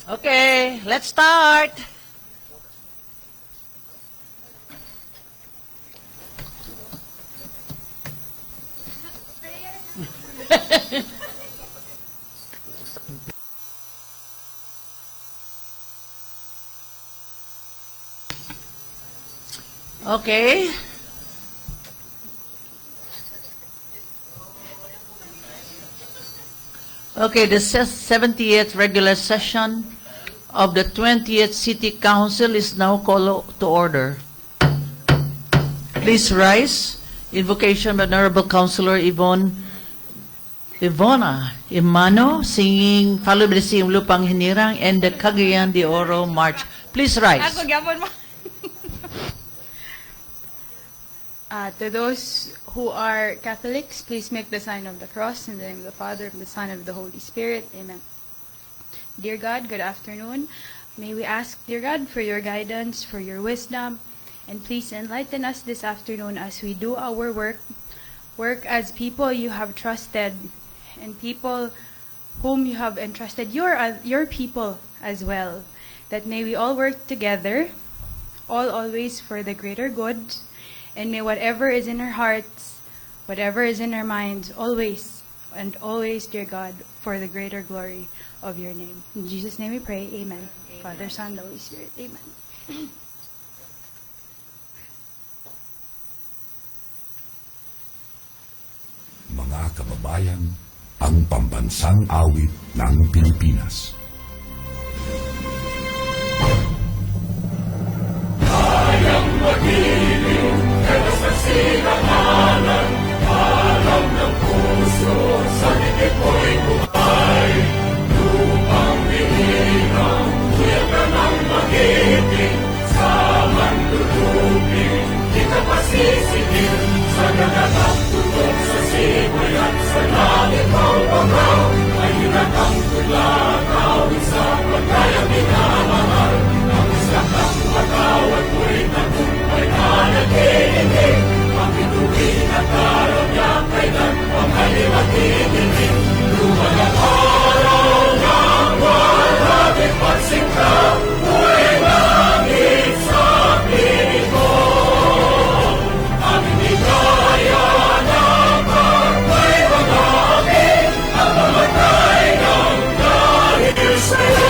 Okay, let's start. Okay. Okay, the 70th regular session of the 20th City Council is now called to order. Please rise. Invocation by Honorable Councilor Ivona Imano, singing, followed by the singing Lupang Hinirang and the Cagayan de Oro March. Please rise. Ako, gyapon mo. To those who are Catholics, please make the sign of the cross in the name of the Father, and the Son, and of the Holy Spirit. Amen. Dear God, good afternoon. May we ask, dear God, for your guidance, for your wisdom, and please enlighten us this afternoon as we do our work as people you have trusted, and people whom you have entrusted, your people as well. That may we all work together, all always for the greater good, and may whatever is in our hearts, whatever is in our minds, always and always, dear God, for the greater glory of your name. In Jesus' name we pray, amen. Father, Son, Holy Spirit, amen. Mga kababayan, ang pambansang awit ng Pilipinas. Kayang magiging kasasinangalan, alam ng puso, sa dibdib ko'y buhay. Lupang bihirang, kuya ka ng magiting, sa mandulupin, di ka pasisigil, sa nagatang tutok sa simoy at sa langit ang bangaw, ay hinatang tulakaw, isang pagkayang minamahal, ang isang ang patawad mo'y tagumpay na nag-iinig, ang bituin at araw niya kailan pang haliwag iinig, lumagang araw ng walang pagsingka, mo'y langit sa piling ko, aming ligaya na pagmay magagin, ang mamatay ng dahil sa'yo.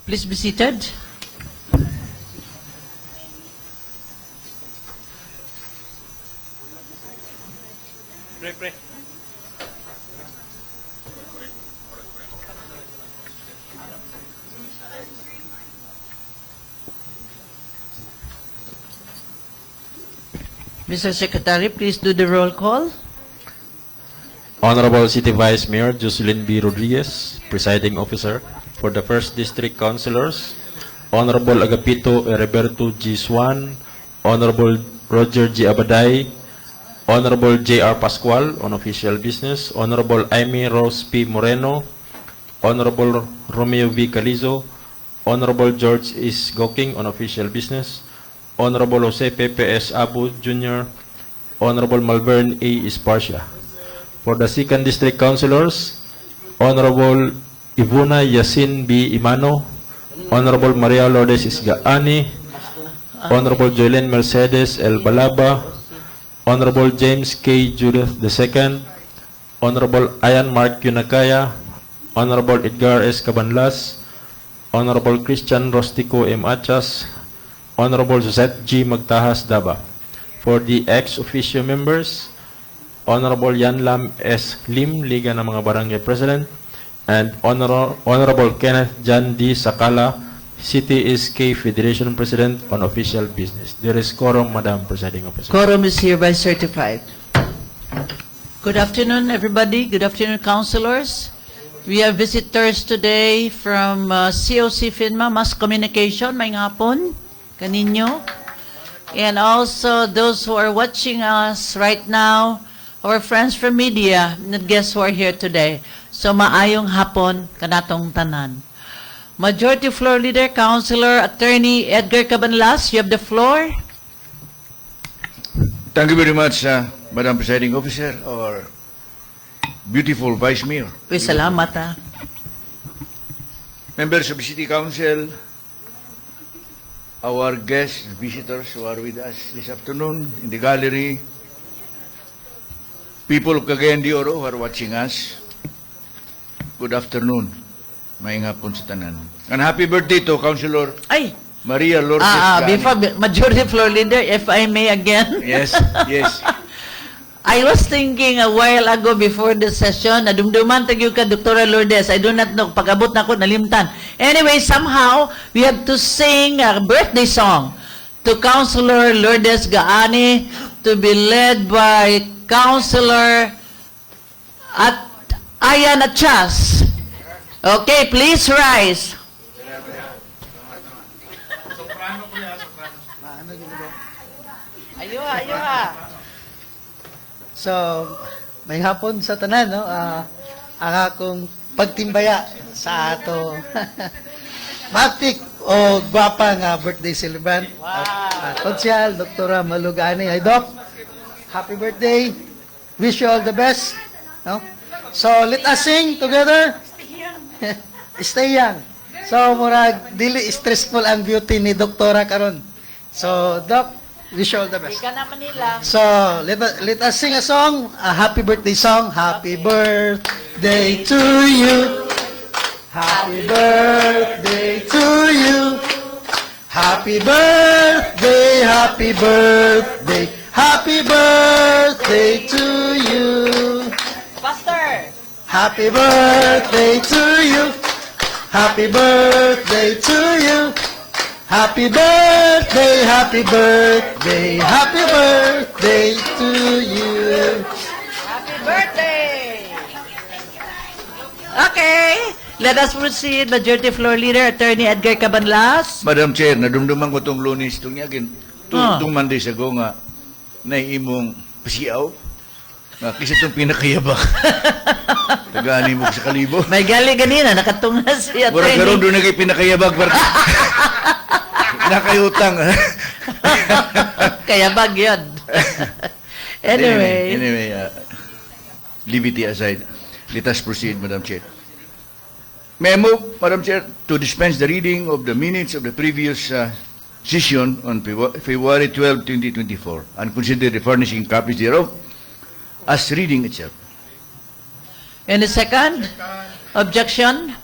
Please be seated. Mr. Secretary, please do the roll call. Honorable City Vice Mayor Jocelyn B. Rodriguez, Presiding Officer for the 1st District Councilors, Honorable Agapito Heriberto G. Swan, Honorable Roger G. Abaday, Honorable J.R. Pascual on official business, Honorable Amy Rose P. Moreno, Honorable Romeo V. Calizo, Honorable George S. Goking on official business, Honorable Jose Pepe S. Abu Jr., Honorable Malvern A. Esparcia. For the 2nd District Councilors, Honorable Ivuna Yasin B. Imano, Honorable Maria Lourdes Isgaani, Honorable Joylene Mercedes L. Balaba, Honorable James K. Judith II, Honorable Ayan Mark Yunakaya, Honorable Edgar S. Cabanlas, Honorable Christian Rostico M. Achas, Honorable Josette G. Magtahas Daba. For the ex-officio members, Honorable Yan Lam S. Lim, Liga ng mga Barangay President, and Honorable Kenneth Jan D. Sakala, City SK Federation President on official business. There is quorum, Madam Presiding Officer. Quorum is hereby certified. Good afternoon, everybody. Good afternoon, councilors. We have visitors today from COC FINMA, Mass Communication, may hapon, kaninyo. And also those who are watching us right now, our friends from media, and guests who are here today. So maayong hapon, kanatong tanan. Majority Floor Leader, Councilor Attorney Edgar Cabanlas, you have the floor. Thank you very much, Madam Presiding Officer, or beautiful Vice Mayor. Uy, salamat ha. Members of the City Council, our guests, visitors who are with us this afternoon in the gallery, people of Cagayan de Oro who are watching us, good afternoon. Maayong hapon sa tanan. And happy birthday to Councilor Ay! Maria Lourdes. Before Majority Floor Leader, if I may again. Yes, yes. I was thinking a while ago before the session, nadumduman tagyo ka, Dr. Lourdes. I do not know, pag-abot na ako, nalimtan. Anyway, somehow, we have to sing a birthday song to Councilor Lourdes Gaani, to be led by Councilor Ayan Achas. Okay, please rise. Ayo ha. So, may hapon sa tanan, no? Ang akong pagtimbaya sa ato matik o gwapa nga birthday celebrant. Wow. Konsyal, Doktora Malugani. Ay, Doc, happy birthday. Wish you all the best. No? So, let us sing together. Stay young. So, murag, dili stressful ang beauty ni Doktora karon. So, Doc, wish you all the best. Ika na Manila. So, let us sing a song, a happy birthday song. Happy birthday to you. Happy birthday to you. Happy birthday, happy birthday, happy birthday to you. Pastor! Happy birthday to you. Happy birthday to you. Happy birthday, happy birthday, happy birthday to you. Happy birthday! Okay, let us proceed. Majority Floor Leader, Attorney Edgar Cabanlas. Madam Chair, nadumduman ko itong lunis, itong yagin, Ah. itong Monday sa go nga, naiimong pasiyaw, nga kasi itong pinakayabak. Tagaani mo sa kalibo. May gali ganina, nakatunga si Mura karoon Attorney. doon na kayo pinakayabak. Nakayutang. Kaya bag yun. Anyway. Anyway, levity aside, let us proceed, Madam Chair. May I move, Madam Chair, to dispense the reading of the minutes of the previous session on February 12, 2024, and consider the furnishing copies thereof as reading itself. Any second? Objection?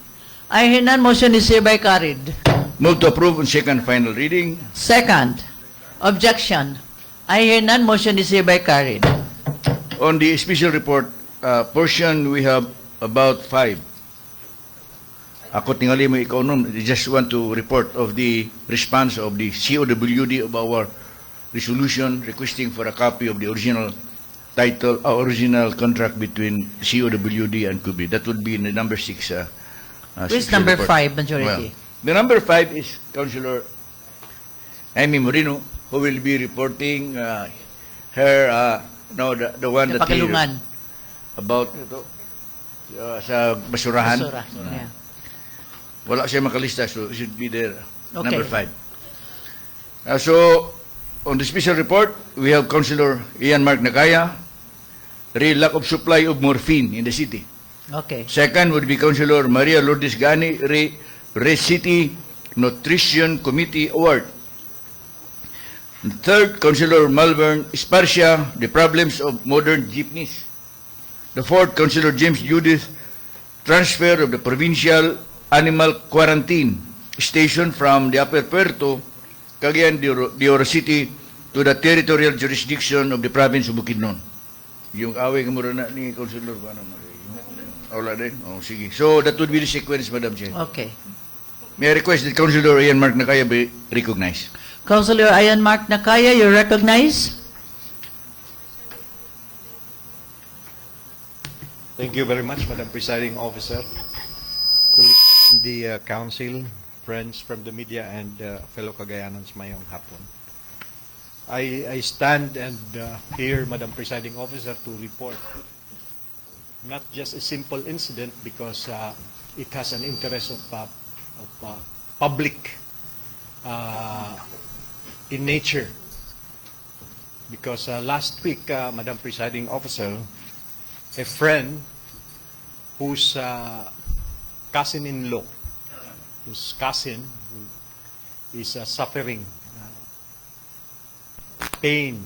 I hear none. Motion is hereby carried. Move to approve on second final reading. Second. Objection? I hear none. Motion is hereby carried. On the special report portion, we have about 5. Ako tingali mo ikaw nun, I just want to report of the response of the COWD of our resolution requesting for a copy of the original title, original contract between COWD and Kubi. That would be in the number 6. Who's special number report. 5, majority? Well, the number 5 is Councilor Amy Moreno, who will be reporting her, no, the one Yung that he, Pakalungan. about ito, sa basurahan. Basura. Yeah. Wala siya makalista, so it should be there. Okay. Number 5. So, on the special report, we have Councilor Ian Mark Nakaya, real lack of supply of morphine in the city. Okay. Second would be Councilor Maria Lourdes Gani, Ray City Nutrition Committee Award. Third, Councilor Malvern Esparcia, the problems of modern jeepneys. The fourth, Councilor James Judith, transfer of the provincial animal quarantine station from the Upper Puerto, Cagayan de Oro City, to the territorial jurisdiction of the province of Bukidnon. Yung away ka muna na ni Councilor, ano, wala din? Oh, sige. So, that would be the sequence, Madam Chair. Okay. May I request that Councilor Ian Mark Nakaya be recognized? Councilor Ian Mark Nakaya, you recognize? Thank you very much, Madam Presiding Officer, colleagues in the Council, friends from the media, and fellow Cagayanans mayong hapon. I stand and hear, Madam Presiding Officer, to report not just a simple incident because it has an interest of public in nature. Because last week, Madam Presiding Officer, a friend whose cousin-in-law, whose cousin who is suffering pain,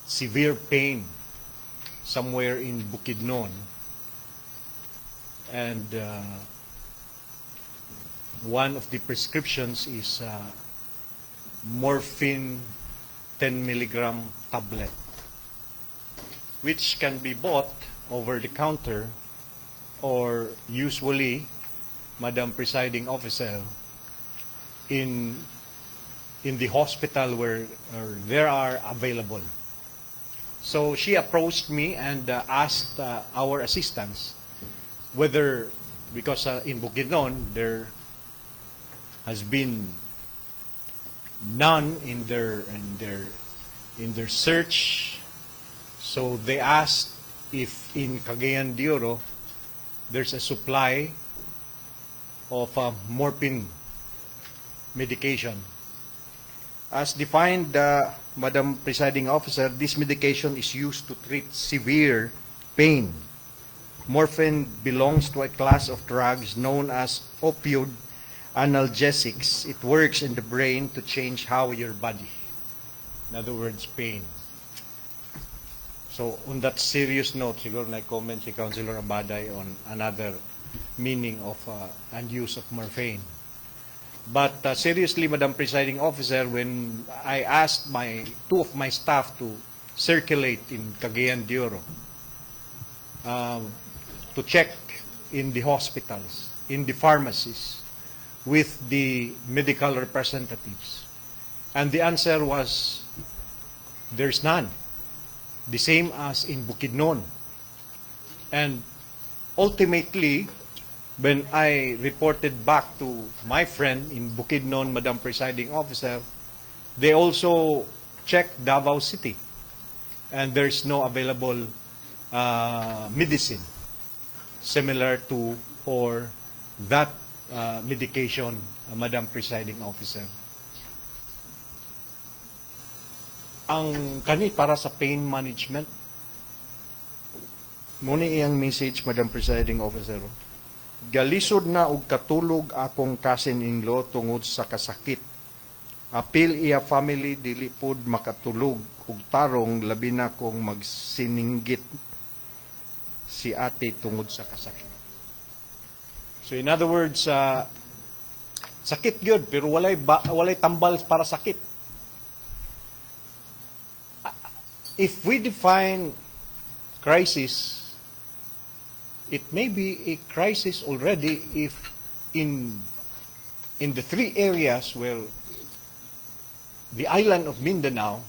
severe pain, somewhere in Bukidnon, and one of the prescriptions is morphine 10 milligram tablet, which can be bought over the counter or usually, Madam Presiding Officer, in the hospital where they are available. So she approached me and asked our assistants whether, because in Bukidnon there has been none in their search, so they asked if in Cagayan de Oro there's a supply of morphine medication. As defined, Madam Presiding Officer, this medication is used to treat severe pain. Morphine belongs to a class of drugs known as opioid analgesics. It works in the brain to change how your body, in other words, pain. So on that serious note, siguro na-comment si Councilor Abaday on another meaning of and use of morphine. But seriously, Madam Presiding Officer, when I asked two of my staff to circulate in Cagayan de Oro, to check in the hospitals, in the pharmacies, with the medical representatives, and the answer was, there's none. The same as in Bukidnon. And ultimately, when I reported back to my friend in Bukidnon, Madam Presiding Officer, they also checked Davao City, and there's no available medicine similar to or that medication, Madam Presiding Officer. Ang kani para sa pain management, muna iyang message, Madam Presiding Officer. Galisod na og katulog akong cousin-in-law tungod sa kasakit. Apil iya family dili pod makatulog ug tarong labi na kung magsininggit si ate tungod sa kasakit. So in other words, sakit gyud pero walay tambal para sakit. if we define crisis, it may be a crisis already if in the three areas where the island of Mindanao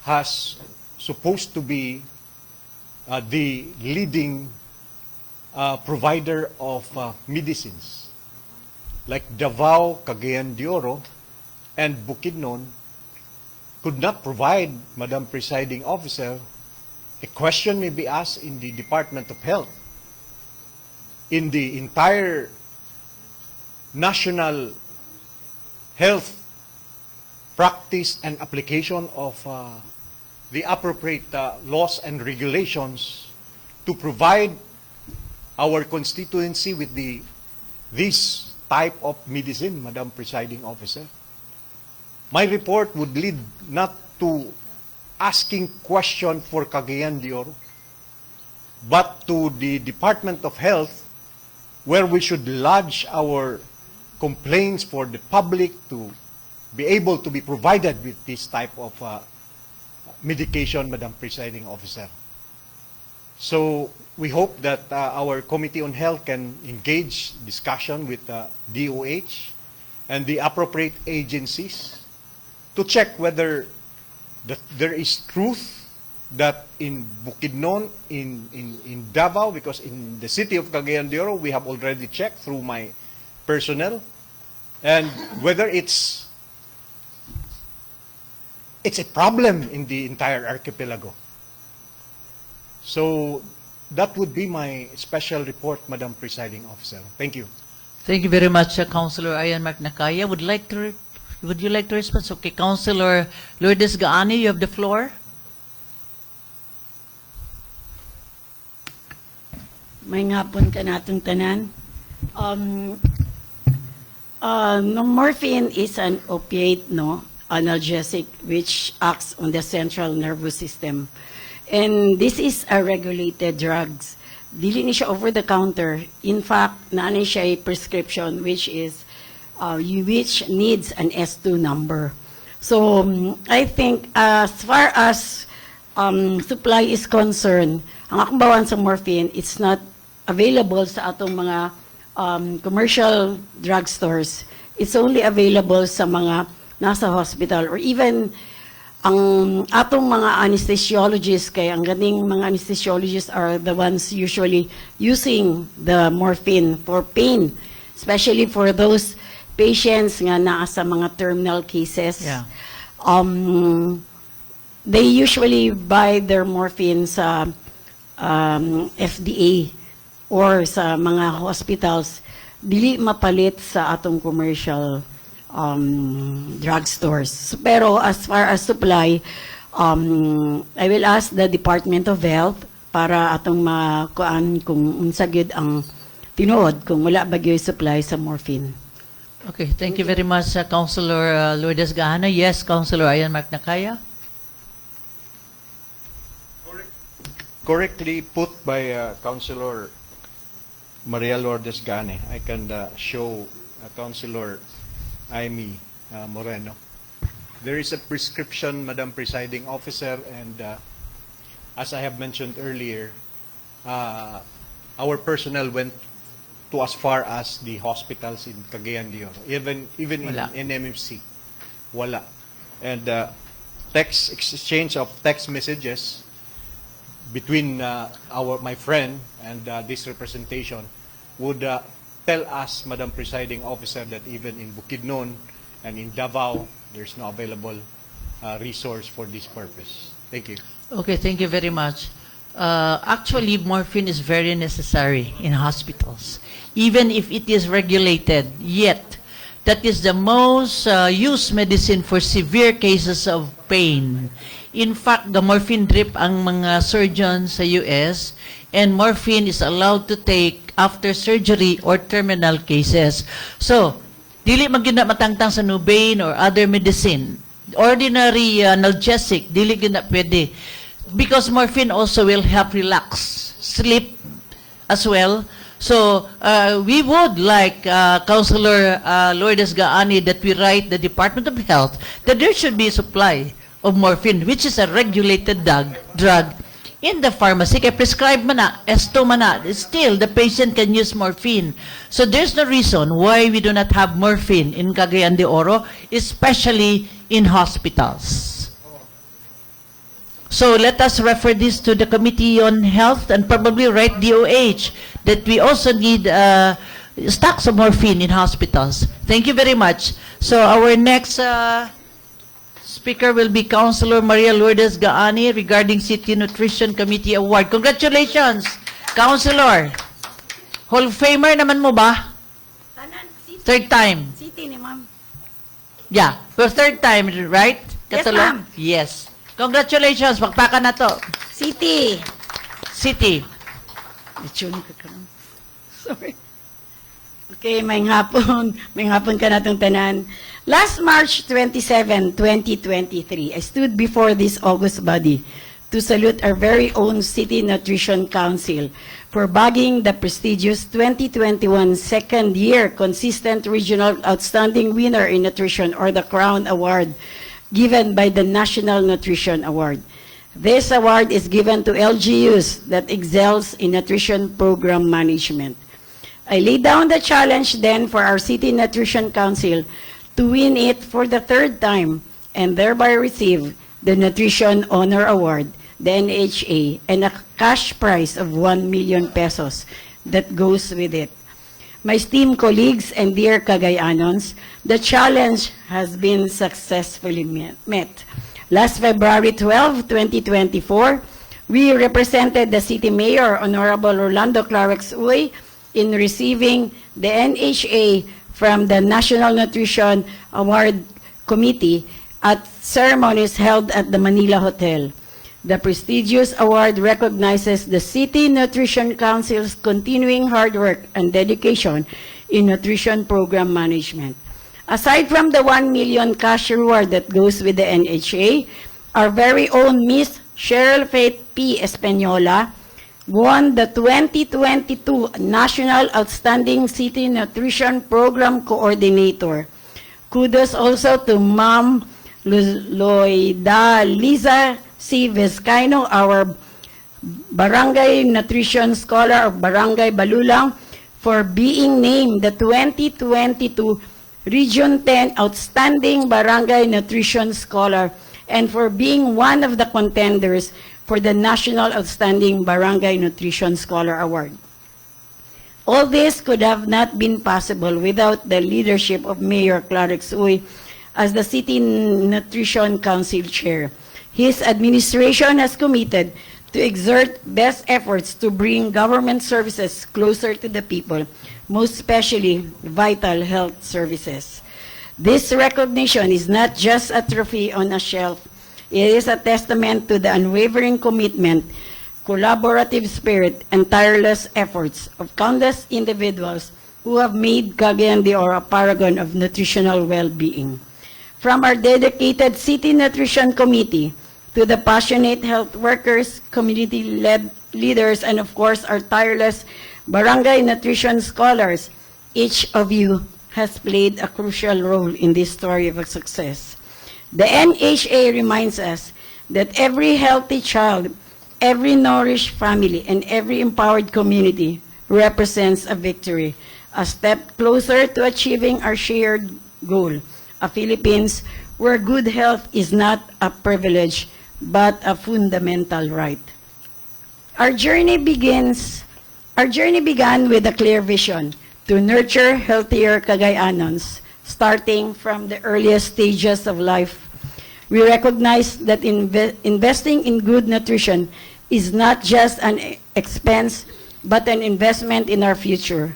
has supposed to be the leading provider of medicines, like Davao, Cagayan de Oro, and Bukidnon, could not provide, Madam Presiding Officer. A question may be asked in the Department of Health. In the entire national health practice and application of the appropriate laws and regulations to provide our constituency with this type of medicine, Madam Presiding Officer. My report would lead not to asking question for Cagayan de Oro, but to the Department of Health, where we should lodge our complaints for the public to be able to be provided with this type of medication, Madam Presiding Officer. So we hope that our Committee on Health can engage discussion with DOH and the appropriate agencies to check whether there is truth that in Bukidnon, in Davao, because in the city of Cagayan de Oro, we have already checked through my personnel, and whether it's a problem in the entire archipelago. So that would be my special report, Madam Presiding Officer. Thank you. Thank you very much, Councilor Ayan Macnacaya. Would you like to respond? Okay, Councilor Lourdes Gaani, you have the floor. May ngapon ka natong tanan. No, morphine is an opiate, no, analgesic, which acts on the central nervous system. And this is a regulated drugs. Dili ni siya over the counter. In fact, naanay siya a prescription which needs an S2 number. So I think as far as supply is concerned, ang akong bawan sa morphine, it's not available sa atong mga commercial drugstores. It's only available sa mga nasa hospital, or even ang atong mga anesthesiologists, kaya ang ganing mga anesthesiologists are the ones usually using the morphine for pain, especially for those patients nga naa sa mga terminal cases. Yeah. They usually buy their morphine sa FDA or sa mga hospitals, dili mapalit sa atong commercial drugstores. Pero as far as supply, I will ask the Department of Health para atong makuan kung unsa gyud ang tinuod kung wala ba gyud supply sa morphine. Okay, thank you very much, Councilor Lourdes Gahana. Yes, Councilor Ayan Macnacaya. Correctly put by Councilor Maria Lourdes Gane. I can show Councilor Amy Moreno. There is a prescription, Madam Presiding Officer, and as I have mentioned earlier, our personnel went to as far as the hospitals in Cagayan de Oro, even Wala. in MMC. Wala. And text exchange of text messages between my friend and this representation would tell us, Madam Presiding Officer, that even in Bukidnon and in Davao, there's no available resource for this purpose. Thank you. Okay, thank you very much. Actually, morphine is very necessary in hospitals, even if it is regulated. Yet, that is the most used medicine for severe cases of pain. In fact, the morphine drip ang mga surgeons sa US, and morphine is allowed to take after surgery or terminal cases. So, dili magina matangtang sa Nubain or other medicine. Ordinary analgesic, dili gina pwede. Because morphine also will help relax, sleep as well. So, we would like Councilor Lourdes Gaani that we write the Department of Health that there should be supply of morphine, which is a regulated drug in the pharmacy. Kaya prescribe man na, esto man na, still the patient can use morphine. So there's no reason why we do not have morphine in Cagayan de Oro, especially in hospitals. So let us refer this to the Committee on Health and probably write DOH that we also need stocks of morphine in hospitals. Thank you very much. So our next speaker will be Councilor Maria Lourdes Gaani regarding City Nutrition Committee Award. Congratulations, Councilor. Hall of Famer naman mo ba? Third time. City ni ma'am. Yeah, for third time, right? Yes, Katulong? ma'am. Yes. Congratulations, pakpakan na to. City. City. Sorry. Okay, may hapon ka na itong tanan. Last March 27, 2023, I stood before this august body to salute our very own City Nutrition Council for bagging the prestigious 2021 second year consistent regional outstanding winner in nutrition, or the Crown Award, given by the National Nutrition Award. This award is given to LGUs that excels in nutrition program management. I laid down the challenge then for our City Nutrition Council to win it for the third time and thereby receive the Nutrition Honor Award, the NHA, and a cash prize of 1 million pesos that goes with it. My esteemed colleagues and dear Cagayanons, the challenge has been successfully met. Last February 12, 2024, we represented the City Mayor, Honorable Orlando Clarex Uy, in receiving the NHA from the National Nutrition Award Committee at ceremonies held at the Manila Hotel. The prestigious award recognizes the City Nutrition Council's continuing hard work and dedication in nutrition program management. Aside from the 1 million cash reward that goes with the NHA, our very own Miss Cheryl Faith P. Espanola won the 2022 National Outstanding City Nutrition Program Coordinator. Kudos also to Ma'am Loida Liza C. Vizcaino, our Barangay Nutrition Scholar of Barangay Balulang, for being named the 2022 Region 10 Outstanding Barangay Nutrition Scholar and for being one of the contenders for the National Outstanding Barangay Nutrition Scholar Award. All this could have not been possible without the leadership of Mayor Clarex Uy as the City Nutrition Council Chair. His administration has committed to exert best efforts to bring government services closer to the people, most especially vital health services. This recognition is not just a trophy on a shelf. It is a testament to the unwavering commitment, collaborative spirit, and tireless efforts of countless individuals who have made Cagayan de Oro a paragon of nutritional well-being. From our dedicated City Nutrition Committee to the passionate health workers, community-led leaders, and of course our tireless barangay nutrition scholars, each of you has played a crucial role in this story of success. The NHA reminds us that every healthy child, every nourished family, and every empowered community represents a victory, a step closer to achieving our shared goal, a Philippines where good health is not a privilege, but a fundamental right. Our journey began with a clear vision to nurture healthier Cagayanons, starting from the earliest stages of life. We recognize that investing in good nutrition is not just an expense, but an investment in our future.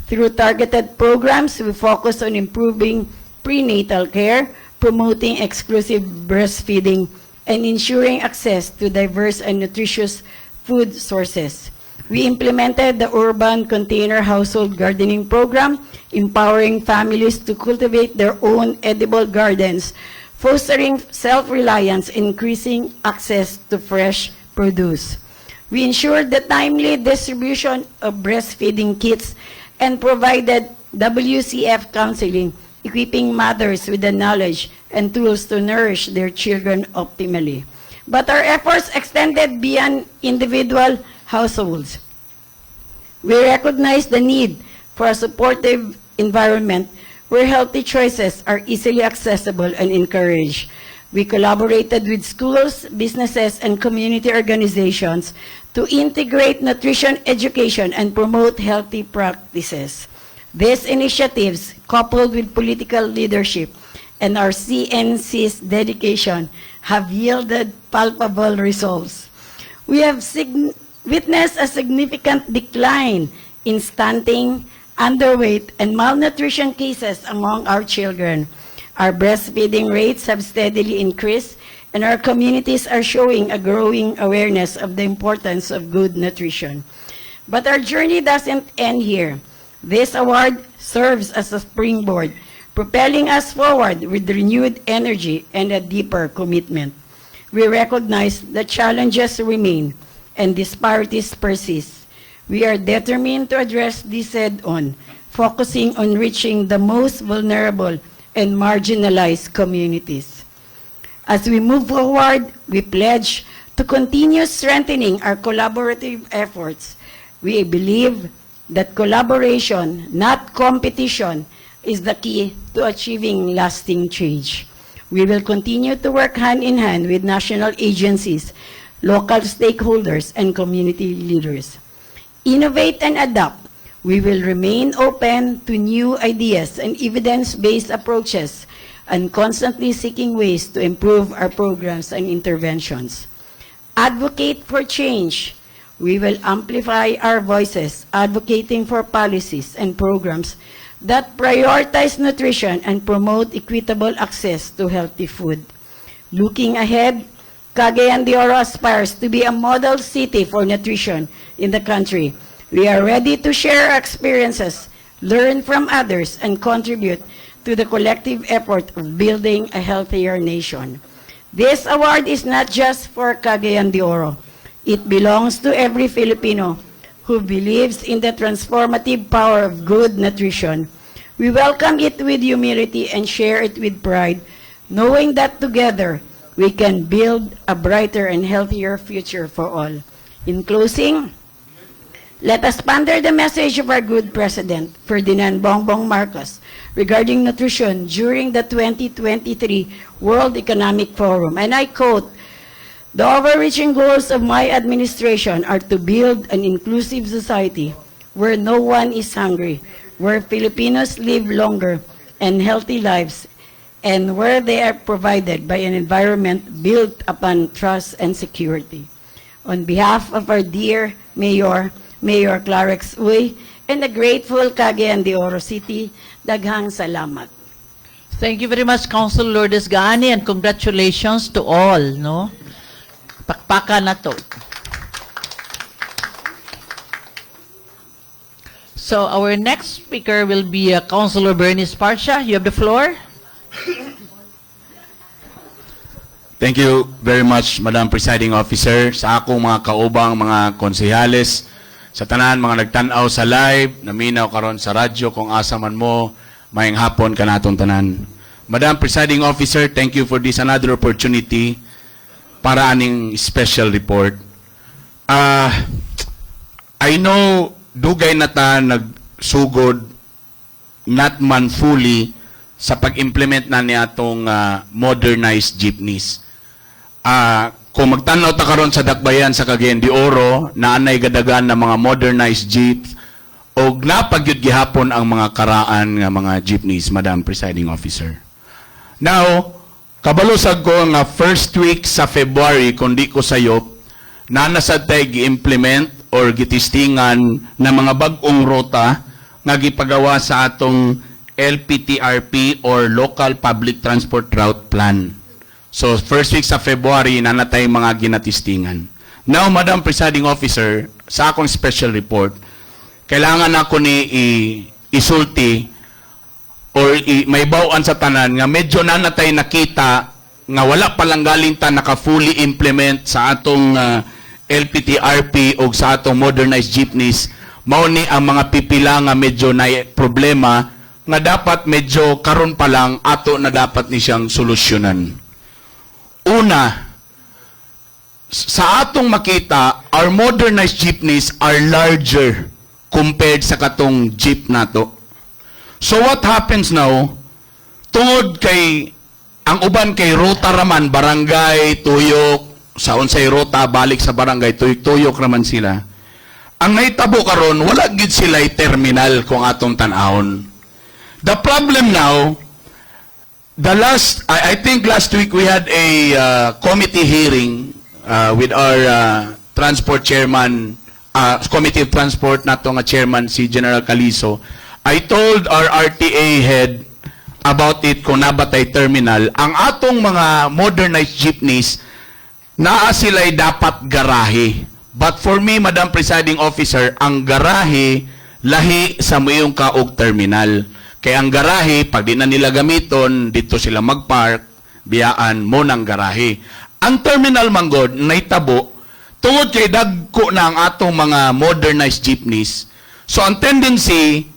Through targeted programs, we focus on improving prenatal care, promoting exclusive breastfeeding, and ensuring access to diverse and nutritious food sources. We implemented the Urban Container Household Gardening Program, empowering families to cultivate their own edible gardens, fostering self-reliance, increasing access to fresh produce. We ensured the timely distribution of breastfeeding kits and provided WCF counseling equipping mothers with the knowledge and tools to nourish their children optimally. But our efforts extended beyond individual households. We recognize the need for a supportive environment where healthy choices are easily accessible and encouraged. We collaborated with schools, businesses, and community organizations to integrate nutrition education and promote healthy practices. These initiatives, coupled with political leadership and our CNC's dedication, have yielded palpable results. We have witnessed a significant decline in stunting, underweight, and malnutrition cases among our children. Our breastfeeding rates have steadily increased, and our communities are showing a growing awareness of the importance of good nutrition. But our journey doesn't end here. This award serves as a springboard, propelling us forward with renewed energy and a deeper commitment. We recognize that challenges remain and disparities persist. We are determined to address this head-on, focusing on reaching the most vulnerable and marginalized communities. As we move forward, we pledge to continue strengthening our collaborative efforts. We believe that collaboration, not competition, is the key to achieving lasting change. We will continue to work hand in hand with national agencies, local stakeholders, and community leaders. Innovate and adapt. We will remain open to new ideas and evidence-based approaches and constantly seeking ways to improve our programs and interventions. Advocate for change. We will amplify our voices, advocating for policies and programs that prioritize nutrition and promote equitable access to healthy food. Looking ahead, Cagayan de Oro aspires to be a model city for nutrition in the country. We are ready to share our experiences, learn from others, and contribute to the collective effort of building a healthier nation. This award is not just for Cagayan de Oro. It belongs to every Filipino who believes in the transformative power of good nutrition. We welcome it with humility and share it with pride, knowing that together we can build a brighter and healthier future for all. In closing, let us ponder the message of our good President, Ferdinand Bongbong Marcos, regarding nutrition during the 2023 World Economic Forum. And I quote, "The overreaching goals of my administration are to build an inclusive society where no one is hungry, where Filipinos live longer and healthy lives, and where they are provided by an environment built upon trust and security." On behalf of our dear Mayor Clarex Uy, and the grateful Cagayan de Oro City, daghang salamat. Thank you very much, Council Lourdes Gaani, and congratulations to all, no? Pakpaka na to. So our next speaker will be Councilor Bernice Parcha. You have the floor. Thank you very much, Madam Presiding Officer. Sa akong mga kaubang, mga konsehales, sa tanan, mga nagtanaw sa live, naminaw karon sa radyo, kung asa man mo, mayang hapon ka natong tanan. Madam Presiding Officer, thank you for this another opportunity para aning special report. I know dugay na ta nagsugod not man fully sa pag-implement na niya itong modernized jeepneys. Kung magtanaw ta karon sa dakbayan sa Cagayan de Oro, naanay gadagan na mga modernized jeeps, o napagyud gihapon ang mga karaan nga mga jeepneys, Madam Presiding Officer. Now, kabalusag ko nga first week sa February, kundi ko sayop, na nasad tayo gi-implement or gitistingan na mga bagong rota nga gipagawa sa atong LPTRP or Local Public Transport Route Plan. So, first week sa February, nanatay mga ginatistingan. Now, Madam Presiding Officer, sa akong special report, kailangan ako ni isulti or may bawaan sa tanan nga medyo nanatay nakita nga wala palang galing ta naka-fully implement sa atong LPTRP o sa atong modernized jeepneys, mao ni ang mga pipila nga medyo na problema nga dapat medyo karon pa lang ato na dapat ni siyang solusyonan. Una, sa atong makita, our modernized jeepneys are larger compared sa katong jeep nato. So what happens now, tungod kay, ang uban kay ruta raman, barangay, tuyok, sa unsay ruta, balik sa barangay, tuyok raman sila. Ang naitabo karon, wala gid sila terminal kung atong tan-ahon. The problem now, I think last week we had a committee hearing with our transport chairman, Committee of Transport nato nga chairman si General Calizo. I told our RTA head about it kung nabatay terminal. Ang atong mga modernized jeepneys, naa sila'y dapat garahe. But for me, Madam Presiding Officer, ang garahe lahi sa muyong kaog terminal. Kaya ang garahe, pag di na nila gamiton, dito sila magpark, biyaan mo ng garahe. Ang terminal manggod, naitabo, tungod kay dagko na ang atong mga modernized jeepneys. So ang tendency,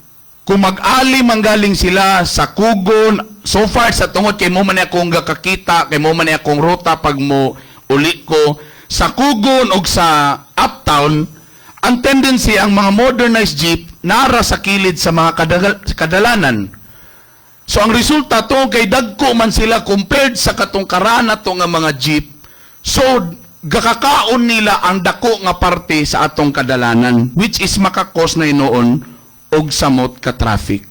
kung mag-ali manggaling sila sa Kugon, so far sa tungod kay mo man akong gakakita, kay mo man akong ruta pag mo uli ko, sa Kugon o sa Uptown, ang tendency ang mga modernized jeep nara sa kilid sa mga kadalanan. So ang resulta to kay dagko man sila compared sa katong karana to nga mga jeep. So gakakaon nila ang dako nga parte sa atong kadalanan, which is makakos na inoon og samot ka traffic.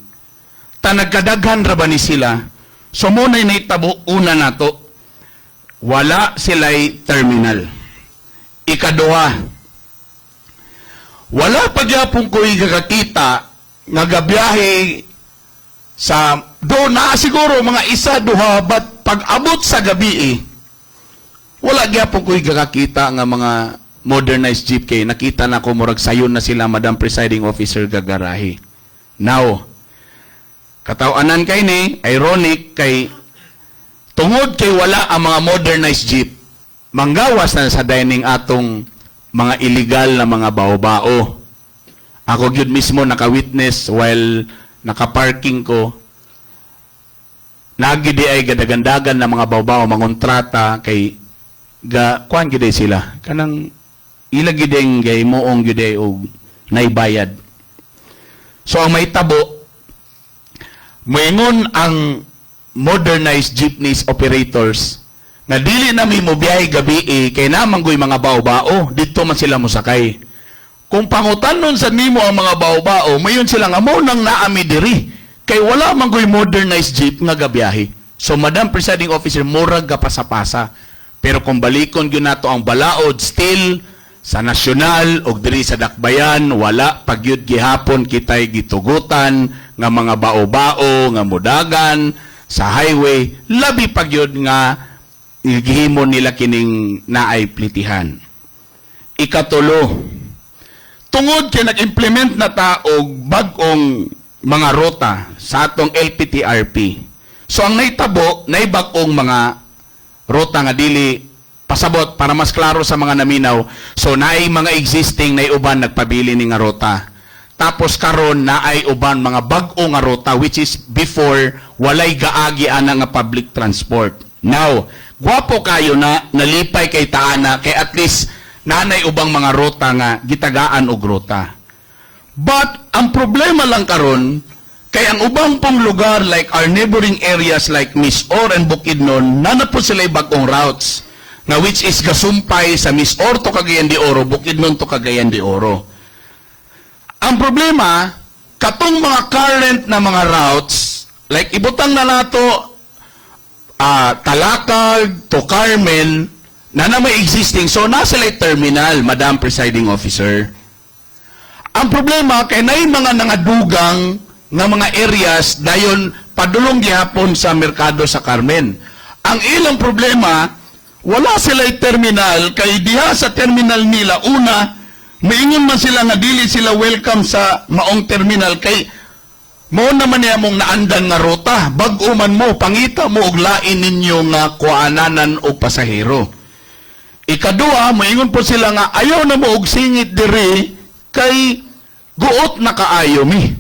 Tanagkadaghan ra ba ni sila? So mo na naitabo una nato, wala sila'y terminal. Ikaduha, wala pa gyapon ko'y gakakita nga gabiyahe sa do na siguro mga isa duha, but pag abot sa gabi wala gyapon ko'y gakakita nga mga modernized jeep kay nakita na ko murag sayon na sila, Madam Presiding Officer, gagarahe. Now, katawanan kay ni, ironic kay tungod kay wala ang mga modernized jeep, manggawas na sa dining atong mga illegal na mga bao-bao. Ako gyud mismo naka-witness while naka-parking ko. Nagidi ay gadagandagan na mga bao-bao, mangontrata kay kuan gyud sila. Kanang ilagideng gay moong gyud og naibayad. So ang may tabo, moingon ang modernized jeepneys operators nga dili na may mobiyahe gabi kay naman goy mga bao-bao, dito man sila mosakay. Kung pangutanon sa nimo ang mga bao-bao, mayon sila nga mo nang naami diri kay wala man goy modernized jeep nga gabiyahe. So Madam Presiding Officer, murag ka pasapasa. Pero kung balikon gyud nato ang balaod, still sa nasyonal o diri sa dakbayan, wala pagyud gihapon kitay gitugutan nga mga bao-bao nga mudagan sa highway, labi pagyud nga gihimo nila kining naay plitihan. Ikatulo, tungod kay nag-implement na ta og bag-ong mga ruta sa atong LPTRP. So ang naitabo, naibag-ong mga ruta nga dili pasabot para mas klaro sa mga naminaw. So naay mga existing na uban nagpabili ni nga ruta. Tapos karon naay uban mga bag-o nga ruta which is before walay gaagi ana nga public transport. Now, gwapo kayo na nalipay kay taana kay at least nanay ubang mga ruta nga gitagaan og ruta. But ang problema lang karon kay ang ubang pong lugar like our neighboring areas like Misor and Bukidnon, nana po sila bag-ong routes na which is gasumpay sa Misor to Cagayan de Oro, Bukidnon to Cagayan de Oro. Ang problema, katong mga current na mga routes, like ibutang na nato Talakag to Carmen, na may existing, so nasa like terminal, Madam Presiding Officer. Ang problema, kay na mga nangadugang nga mga areas dayon padulong gihapon sa merkado sa Carmen. Ang ilang problema, wala sila terminal, kay diha sa terminal nila, una, maingon man sila nga dili sila welcome sa maong terminal, kay mo naman niya mong naandan nga ruta, bag-o man mo, pangita mo og lain ninyo nga kuananan o pasahero. Ikadua, maingon po sila nga ayaw na mo og singit diri kay guot na kaayo mi.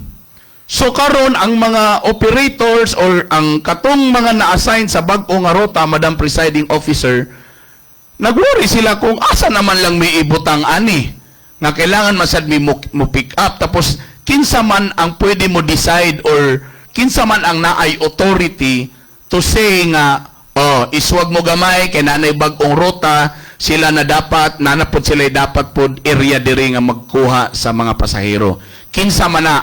So karon ang mga operators or ang katong mga na-assign sa bag-o nga rota, Madam Presiding Officer, nag-worry sila kung asa naman lang may ibutang ani nga kailangan masad mi mo pick up, tapos kinsa man ang pwede mo decide or kinsa man ang naay authority to say nga iswag mo gamay kay nanay bag-ong rota, sila na dapat nanapod sila dapat pod area diri nga magkuha sa mga pasahero. Kinsa man na,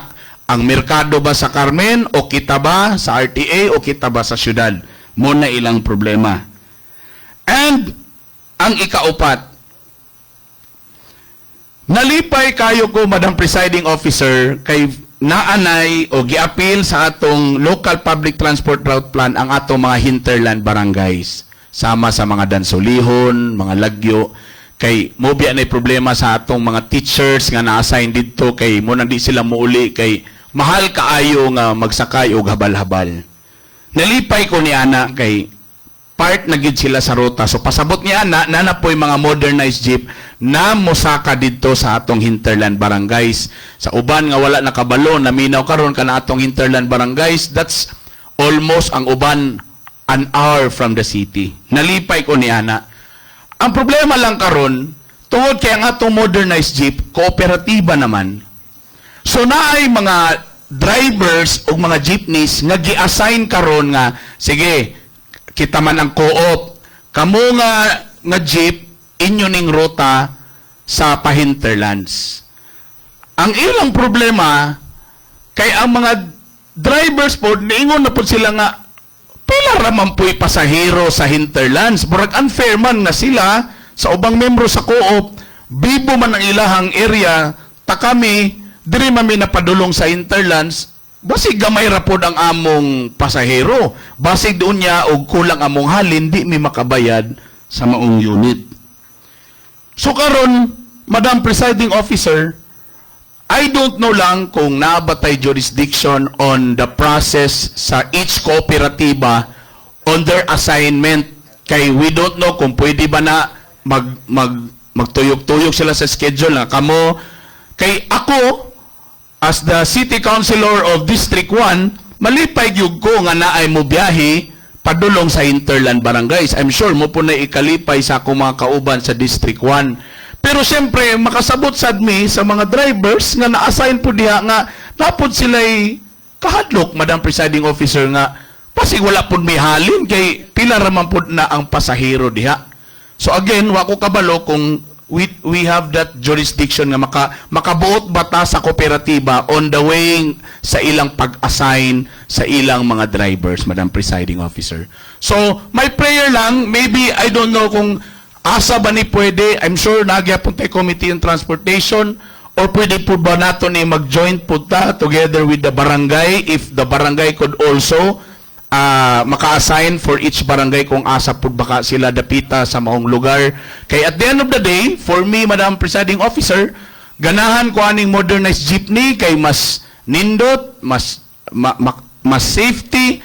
ang merkado ba sa Carmen o kita ba sa RTA o kita ba sa syudad? Muna ilang problema. And ang ikaupat, nalipay kayo ko, Madam Presiding Officer, kay naanay o giapil sa atong local public transport route plan ang atong mga hinterland barangays. Sama sa mga dansolihon, mga lagyo, kay mobya na problema sa atong mga teachers nga na-assign dito, kay muna di sila muuli, kay mahal kaayo nga magsakay og habal-habal. Nalipay ko ni ana kay part na gid sila sa ruta. So pasabot ni ana nanapoy mga modernized jeep na mosaka didto sa atong hinterland barangays. Sa uban nga wala nakabalo, naminaw karon kana atong hinterland barangays, that's almost ang uban an hour from the city. Nalipay ko ni ana. Ang problema lang karon, tungod kay ang atong modernized jeep, kooperatiba naman. So naay mga drivers o mga jeepneys nga gi-assign karon nga, sige, kita man ang co-op, kamo nga jeep, inyo ning ruta sa pahinterlands. Ang ilang problema, kay ang mga drivers po, niingon na po sila nga, pila raman po'y pasahero sa hinterlands. Burag unfair man na sila sa ubang membro sa co-op, bibo man ang ilahang area, ta kami, diri mami napadulong sa hinterlands, basig gamay ra pod ang among pasahero. Basig doon niya og kulang among halin, di mi makabayad sa maong unit. So karon, Madam Presiding Officer, I don't know lang kung nabatay jurisdiction on the process sa each kooperatiba on their assignment. Kay we don't know kung pwede ba na magtuyok-tuyok sila sa schedule na kamo. Kay ako, as the City Councilor of District 1, malipay gyud ko nga naay mo biyahe padulong sa hinterland barangays. I'm sure mo po na ikalipay sa akong mga kauban sa District 1. Pero siyempre, makasabot sad mi sa mga drivers nga na-assign po diha nga napod sila'y kahadlok, Madam Presiding Officer, nga pasig wala po may halin kay pila raman po na ang pasahero diha. So again, wa ko kabalo kung we have that jurisdiction nga makabuot bata sa kooperatiba on the way sa ilang pag-assign sa ilang mga drivers, Madam Presiding Officer. So, my prayer lang, maybe, I don't know kung asa ba ni pwede, I'm sure nagyapon tayo Committee on Transportation, or pwede po ba nato ni mag-joint po ta together with the barangay, if the barangay could also maka-assign for each barangay kung asa po baka sila dapita sa maong lugar. Kay at the end of the day, for me, Madam Presiding Officer, ganahan ko aning modernized jeepney kay mas nindot, mas safety,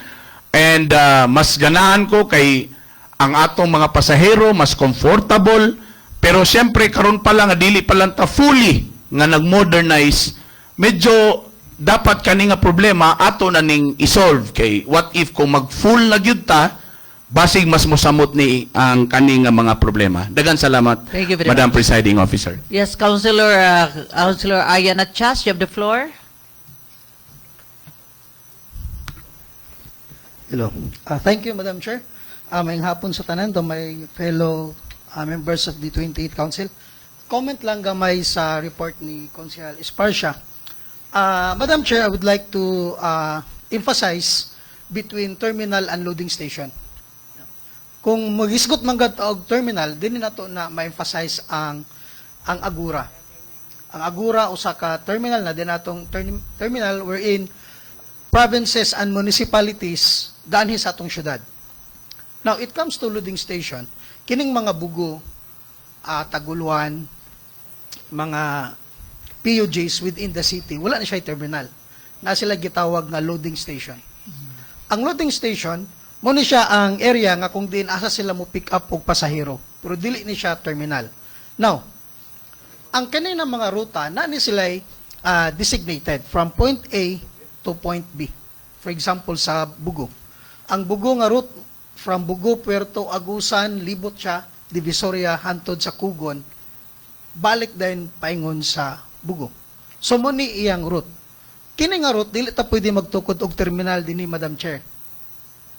and mas ganahan ko kay ang atong mga pasahero mas comfortable, pero siyempre karon pa lang dili pa lang ta fully nga nag-modernize, medyo dapat kani nga problema ato na ning isolve. Kay what if kung mag-full na gyud ta, basig mas mosamot ni ang kani nga mga problema. Dagan salamat, Madam Presiding Officer. Yes, Councilor Ayana Chas, you have the floor. Hello. Thank you, Madam Chair. Mayang hapon sa tanan to my fellow members of the 28th Council. Comment lang gamay sa report ni Councilor Esparcia. Madam Chair, I would like to emphasize between terminal and loading station. Kung mag-isgot man og terminal, din nato na ma-emphasize ang agura. Ang agura usa ka terminal na din natong terminal wherein provinces and municipalities danhi sa atong syudad. Now, it comes to loading station, kining mga bugo, taguluan, mga PUJs within the city, wala na siya terminal. Na sila gitawag nga loading station. Ang loading station, muna siya ang area nga kung din asa sila mo pick up og pasahero. Pero dili ni siya terminal. Now, ang kanina mga ruta, na ni sila designated from point A to to point B. For example, sa Bugo. Ang Bugo nga route from Bugo, Puerto Agusan, libot siya, Divisoria, hantod sa Kugon, balik din paingon sa Bugo. So, muni iyang route. Kini nga route, dili ta pwede magtukod og terminal dinhi, Madam Chair.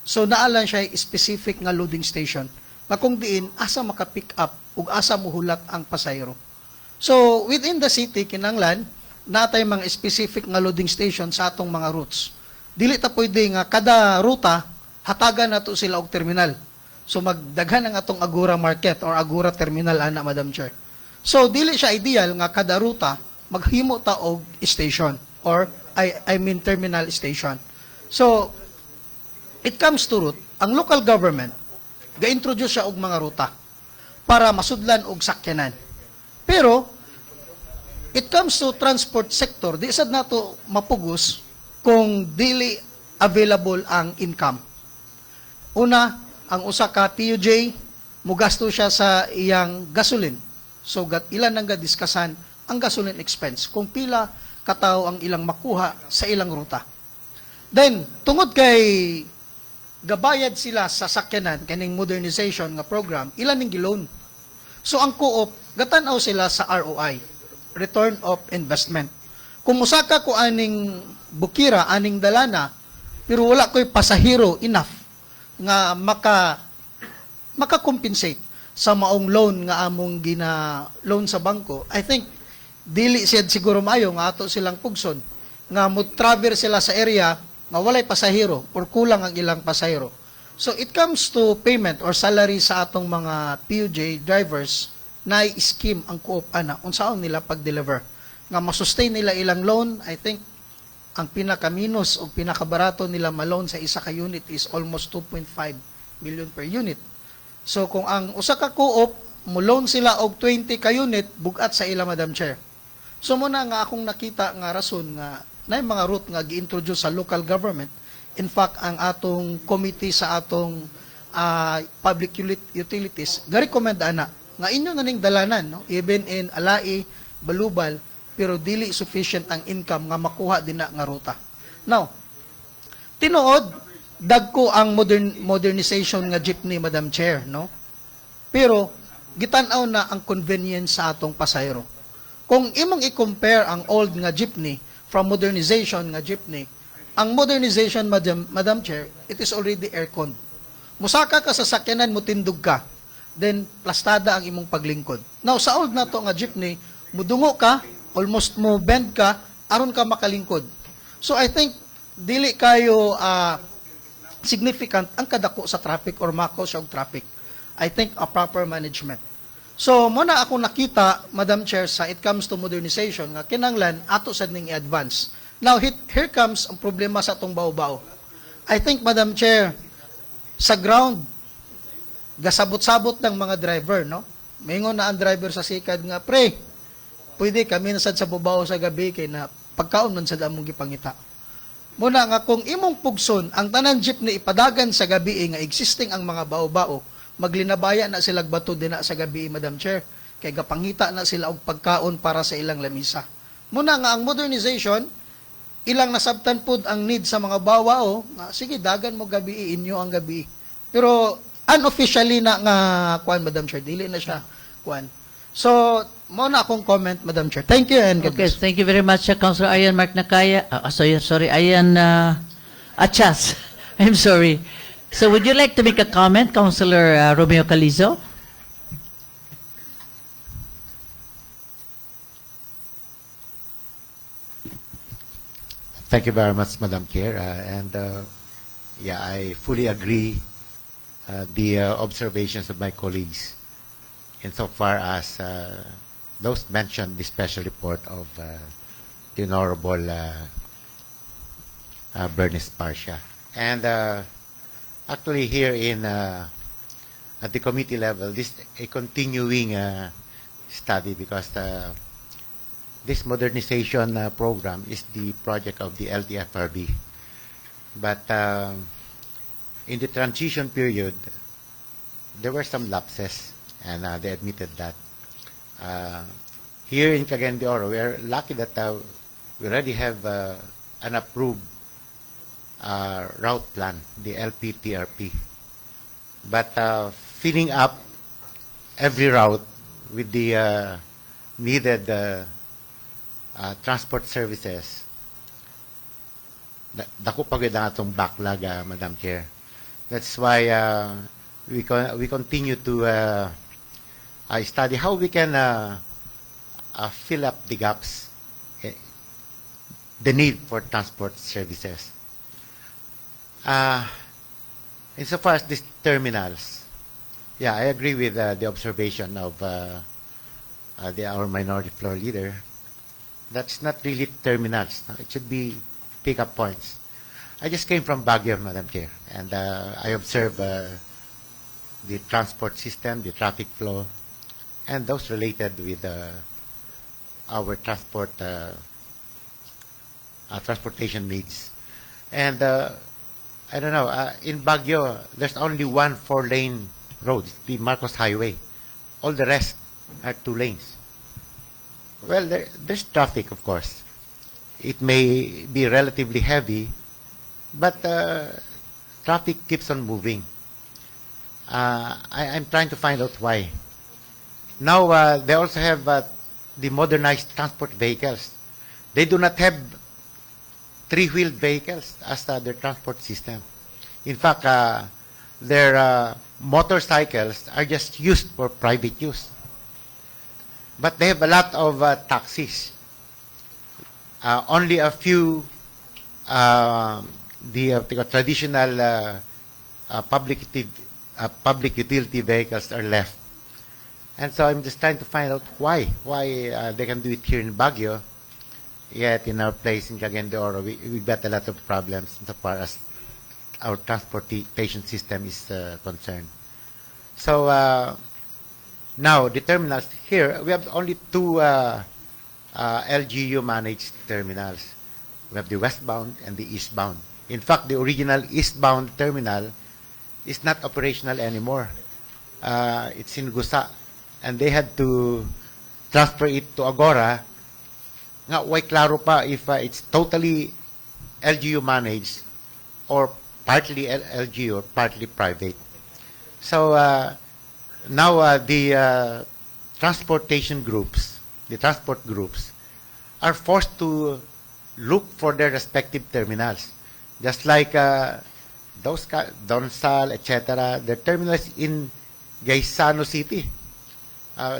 So, naalan siya specific nga loading station na kung diin, asa maka-pick up ug asa muhulat ang pasayro. So, within the city, kinanglan, natay mga specific nga loading station sa atong mga routes. Dili ta pwede nga kada ruta, hatagan nato sila og terminal. So, magdaghan ang atong Agora Market or Agora Terminal, ana, Madam Chair. So, dili siya ideal nga kada ruta, maghimo ta og station or I mean terminal station. So, it comes to route, ang local government, ga-introduce siya og mga ruta para masudlan og sakyanan. Pero, it comes to transport sector, di sad nato mapugos kung dili available ang income. Una, ang usa ka PUJ, mugasto siya sa iyang gasoline. So, ilan nang gadiskasan ang gasoline expense kung pila katao ang ilang makuha sa ilang ruta. Then, tungod kay gabayad sila sa sakyanan, kaning modernization nga program, ilan ning giloan. So, ang co-op, gatanaw sila sa ROI, Return of Investment. Kung musaka ko aning bukira, aning dalana, pero wala ko'y pasahero enough nga maka-compensate sa maong loan nga among gina-loan sa bangko, I think, dili siya siguro maayo nga ato silang pugson, nga mo-travel sila sa area nga walay pasahero or kulang ang ilang pasahero. So, it comes to payment or salary sa atong mga PUJ drivers na scheme ang co-op ana unsaon nila pag-deliver. Nga masustain nila ilang loan, I think, ang pinaka-minus o pinaka-barato nila ma-loan sa isa ka unit is almost 2.5 million per unit. So, kung ang usa ka co-op, mo-loan sila og 20 ka unit, bugat sa ila, Madam Chair. So, muna nga akong nakita nga rason nga na mga route nga gi-introduce sa local government. In fact, ang atong committee sa atong public utilities, ga-recommend ana, nga inyo na ning dalanan, no? Even in Alai, Balubal, pero dili sufficient ang income nga makuha din na nga ruta. Now, tinuod, dagko ang modernization nga jeepney, Madam Chair, no? Pero, gitanaw na ang convenience sa atong pasayro. Kung imong i-compare ang old nga jeepney from modernization nga jeepney, ang modernization, Madam Chair, it is already aircon. Musaka ka sa sakyanan mo, tindog ka, then plastada ang imong paglingkod. Now, sa old na to nga jeepney, mudungo ka, almost mo bend ka, aron ka makalingkod. So, I think, dili kayo significant ang kadako sa traffic or mako siya og traffic. I think a proper management. So, muna ako nakita, Madam Chair, sa it comes to modernization, nga kinanglan, ato sa ning i-advance. Now, here comes ang problema sa itong bao-bao. I think, Madam Chair, sa ground, gasabot-sabot ng mga driver, no? Maingon na ang driver sa sikad nga, pre, pwede kami nasad sa bubaw sa gabi kay na pagkaon man sa damong gipangita. Muna nga, kung imong pugson, ang tanan jeep ni ipadagan sa gabi nga existing ang mga bao-bao, maglinabaya na sila bato din na sa gabi, Madam Chair, kay gapangita na sila og pagkaon para sa ilang lamisa. Muna nga, ang modernization, ilang nasabtan pod ang need sa mga bawao, nga, sige, dagan mo gabi, inyo ang gabi. Pero, unofficially na nga, kuan, Madam Chair, dili na siya, kuan. So, muna akong comment, Madam Chair. Thank you and God Okay, bless. thank you very much, Councilor Ayan Mark Nakaya. Sorry, Ayan Achas. I'm sorry. So, would you like to make a comment, Councilor Romeo Calizo? Thank you very much, Madam Chair. Yeah, I fully agree the observations of my colleagues insofar as those mentioned the special report of the Honorable Bernice Parcia. And actually here in at the committee level, this is a continuing study because this modernization program is the project of the LTFRB. But in the transition period, there were some lapses, and they admitted that. Here in Cagayan de Oro, we are lucky that we already have an approved route plan, the LPTRP. But filling up every route with the needed transport services, dako pagod ang atong backlog, Madam Chair. That's why we continue to study how we can fill up the gaps, the need for transport services. Insofar as these terminals, yeah, I agree with the observation of our minority floor leader. That's not really terminals. It should be pick-up points. I just came from Baguio, Madam Chair, and I observed the transport system, the traffic flow, and those related with our transportation needs. And I don't know, in Baguio, there's only one 4-lane road, the Marcos Highway. All the rest are 2 lanes. Well, there's traffic, of course. It may be relatively heavy, but traffic keeps on moving. I'm trying to find out why. Now, they also have the modernized transport vehicles. They do not have 3-wheeled vehicles as their transport system. In fact, their motorcycles are just used for private use. But they have a lot of taxis. Only a few the traditional public utility vehicles are left. And so I'm just trying to find out why they can do it here in Baguio, yet in our place in Cagayan de Oro, we got a lot of problems as far as our transportation system is concerned. So now the terminals here, we have only 2 LGU managed terminals. We have the westbound and the eastbound. In fact, the original eastbound terminal is not operational anymore. It's in Gusa, and they had to transfer it to Agora. Nga, why klaro pa if it's totally LGU managed or partly LGU or partly private. So now the transportation groups, the transport groups, are forced to look for their respective terminals. Just like those Donsal, etc., their terminals in Gaisano City.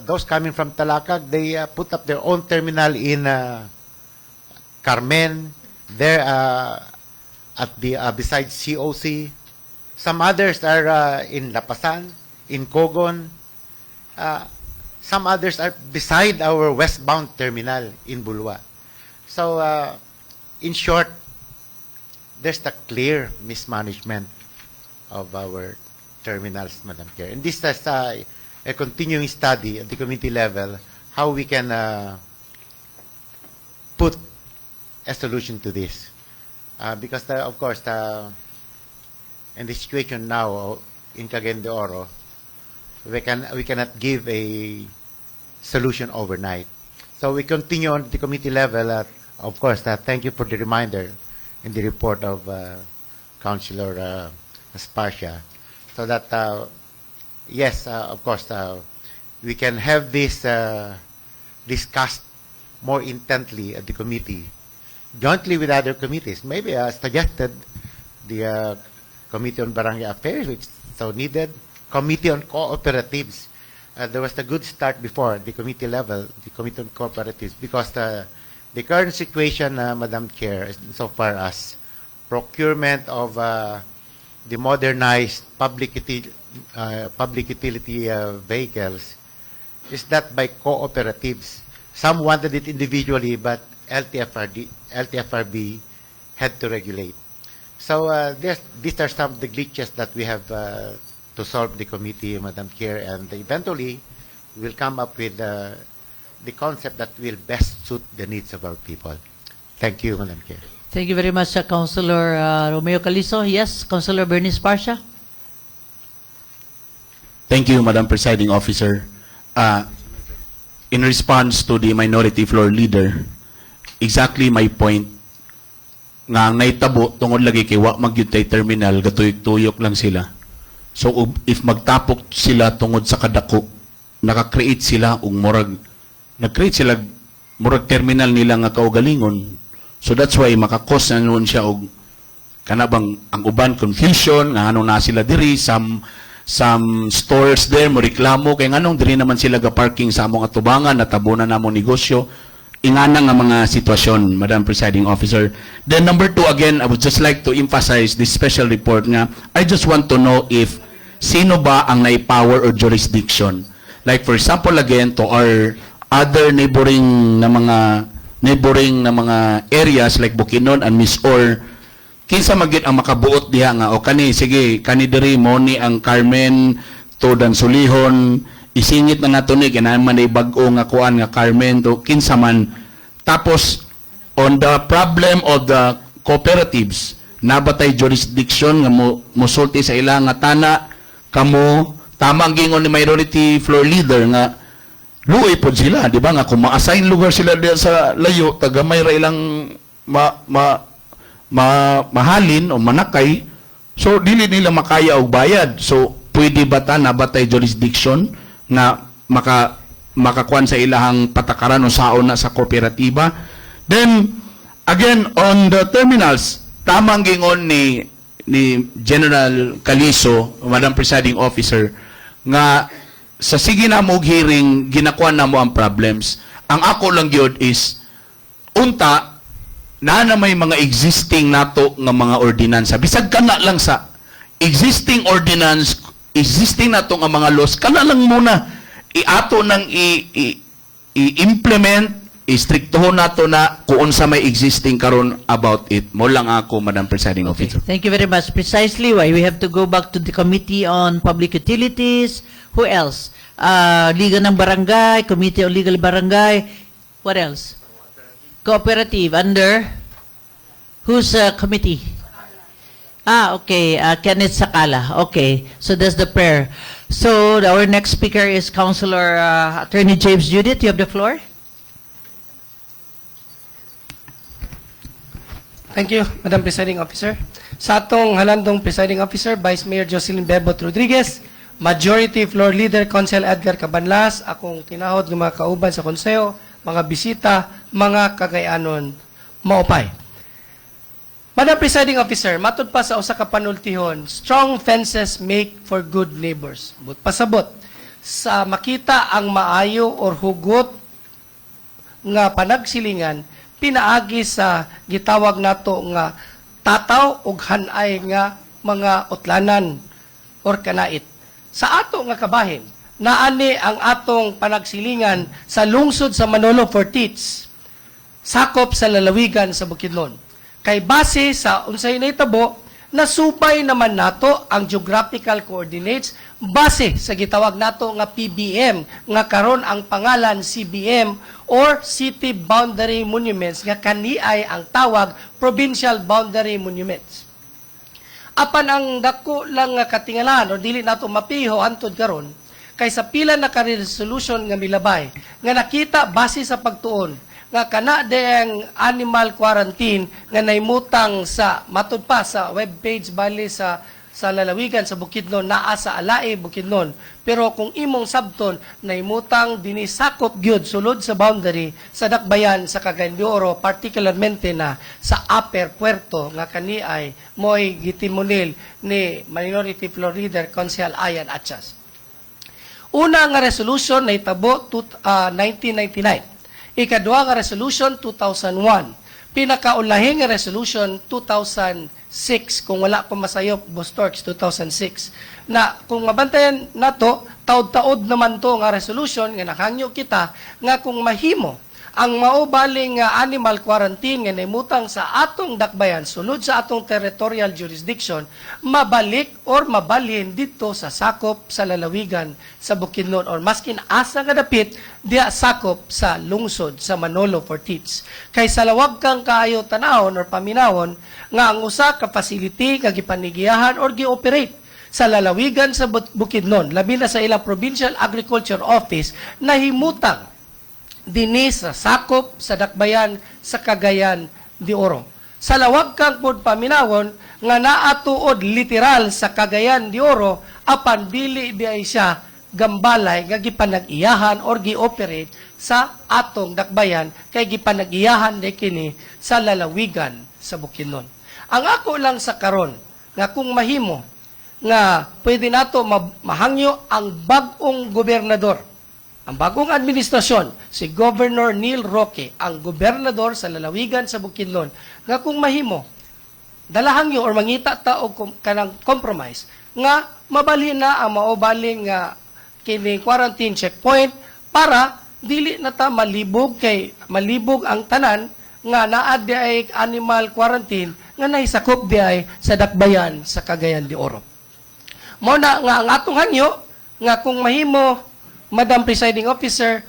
Those coming from Talakag, they put up their own terminal in Carmen, there at the besides COC. Some others are in Lapasan, in Cogon. Some others are beside our westbound terminal in Bulwa. So, in short, there's a clear mismanagement of our terminals, Madam Chair. And this is a continuing study at the committee level, how we can put a solution to this. Because, of course, in the situation now in Cagayan de Oro, we cannot give a solution overnight. So we continue on the committee level. Of course, thank you for the reminder in the report of Councilor Aspasia, so that yes, of course, we can have this discussed more intently at the committee, jointly with other committees. Maybe suggested the Committee on Barangay Affairs, which is so needed, Committee on Cooperatives. There was a good start before the committee level, the Committee on Cooperatives, because the current situation, Madam Chair, so far as procurement of the modernized public utility vehicles is that by cooperatives. Some wanted it individually, but LTFRB had to regulate. So these are some of the glitches that we have to solve the committee, Madam Chair, and eventually we'll come up with the concept that will best suit the needs of our people. Thank you, Madam Chair. Thank you very much, Councilor Romeo Calizo. Yes, Councilor Bernice Parcia. Thank you, Madam Presiding Officer. In response to the minority floor leader, exactly my point, nga ang naitabo tungod lagi kay wa magyud tay terminal gatuyok-tuyok lang sila. So if magtapok sila tungod sa kadako, naka-create sila og nag-create sila murag terminal nila nga kaugalingon. So that's why makakos na noon siya og kanabang ang uban confusion nga ano na sila diri, some stores there mo reklamo kay nganong diri naman sila ga parking sa among atubangan, natabunan namong negosyo. Ingana nga mga sitwasyon, Madam Presiding Officer. Then number 2, again, I would just like to emphasize this special report nga, I just want to know if sino ba ang nai-power or jurisdiction. Like for example, again, to our other neighboring na mga areas like Bukidnon and Misor, kinsa magit ang makabuot diha nga o kani sige kani diri mo ni ang Carmen to Dansulihon isingit na nato ni kinaman na bag-o nga kuan nga Carmen to kinsa man. Tapos on the problem of the cooperatives nabatay jurisdiction nga mosulti sa ilang nga tana kamo tama ang gingon ni minority floor leader nga luoy pod sila di ba nga kung ma-assign lugar sila diya sa layo tagamay ra ilang mahalin o manakay, so dili nila makaya og bayad. So pwede ba ta nabatay jurisdiction na makakuan sa ilahang patakaran o saon na sa kooperatiba? Then again on the terminals, tamang gingon ni General Caliso, Madam Presiding Officer, nga sa sige na mo hearing ginakuan na mo ang problems. Ang ako lang gyud is unta na may mga existing nato nga mga ordinansa. Bisag kana lang sa existing ordinance, existing nato nga mga laws, kana lang muna iato nang i-implement, istriktohon nato na kung sa may existing karon about it. Mo lang ako, Madam Presiding Officer. Thank you very much. Precisely why we have to go back to the Committee on Public Utilities. Who else? Liga ng Barangay, Committee on Legal Barangay. What else? Cooperative under whose committee? Okay, Kenneth Sakala. Okay, so that's the prayer. So our next speaker is Councilor Attorney James Judith. You have the floor. Thank you, Madam Presiding Officer. Sa atong halandong Presiding Officer, Vice Mayor Jocelyn Bebot Rodriguez, Majority Floor Leader Council Edgar Cabanlas, akong tinahod ng mga kauban sa konseyo, mga bisita, mga kagayanon, maupay. Madam Presiding Officer, matud pa sa usa ka panultihon, strong fences make for good neighbors. But pasabot, sa makita ang maayo or hugot nga panagsilingan, pinaagi sa gitawag nato nga tataw ug hanay nga mga utlanan or kanait. Sa ato nga kabahin, naani ang atong panagsilingan sa lungsod sa Manolo Fortich, sakop sa lalawigan sa Bukidnon. Kay base sa unsay nahitabo, nasupay naman nato ang geographical coordinates base sa gitawag nato nga PBM, nga karon ang pangalan CBM or City Boundary Monuments, nga kaniay ang tawag Provincial Boundary Monuments. Apan ang dako lang nga katingalan o dili nato mapiho antud karon kay sa pila na ka-resolution nga milabay nga nakita base sa pagtuon nga kana ang animal quarantine nga naimutang sa matud pa sa webpage bali sa lalawigan sa Bukidnon naa sa Alae Bukidnon, pero kung imong sabton naimutang dinisakop gyud sulod sa boundary sa dakbayan sa Cagayan de Oro, particularmente na sa Upper Puerto nga kani ay moy gitimonil ni Minority Floor Leader Council Ayan Achas. Una nga resolution na itabo 1999. Ikaduha nga resolution 2001. Pinakaulahing nga resolution 2006 kung wala pa masayop Bostorks 2006. Na kung mabantayan nato taod-taod naman to nga resolution nga nakangyo kita nga kung mahimo ang maubaling animal quarantine nga naimutang sa atong dakbayan sulod sa atong territorial jurisdiction mabalik or mabalhin dito sa sakop sa lalawigan sa Bukidnon or maskin asa nga dapit diya sakop sa lungsod sa Manolo Fortich. Kay sa lawag kang kaayo tanahon or paminawon nga ang usa ka facility nga gipanigiyahan or gi-operate sa lalawigan sa Bukidnon labi na sa ilang Provincial Agriculture Office na himutang dinis sa sakop sa dakbayan sa Cagayan de Oro. sa lawag kang pud paminawon nga naatuod literal sa Cagayan de Oro apan dili biay siya gambalay nga gipanag-iyahan or gi-operate sa atong dakbayan kay gipanag-iyahan de kini sa lalawigan sa Bukidnon. Ang ako lang sa karon nga kung mahimo nga pwede nato mahangyo ang bagong gobernador, ang bagong administrasyon, si Governor Neil Roque, ang gobernador sa lalawigan sa Bukidnon, nga kung mahimo, dalahangyo or mangita ta og kanang compromise, nga mabalhin na ang maubaling nga kini quarantine checkpoint para dili na ta malibog kay malibog ang tanan nga naa di ay animal quarantine nga nahisakop di ay sa dakbayan sa Cagayan de Oro. Mo na nga ang atong hangyo nga kung mahimo, Madam Presiding Officer,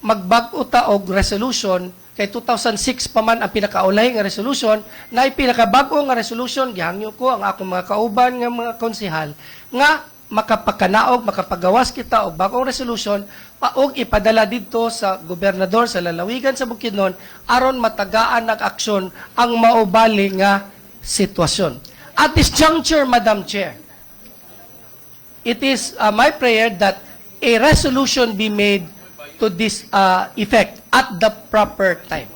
magbag-o ta og resolution kay 2006 pa man ang pinakaulay nga resolution, na pinakabag-o nga resolution gihangyo ko ang akong mga kauban nga mga konsehal nga makapagkanaog, makapagawas kita og bagong resolution paog ipadala didto sa gobernador sa lalawigan sa Bukidnon aron matagaan ng aksyon ang maubali nga sitwasyon. At this juncture, Madam Chair, it is my prayer that a resolution be made to this effect at the proper time.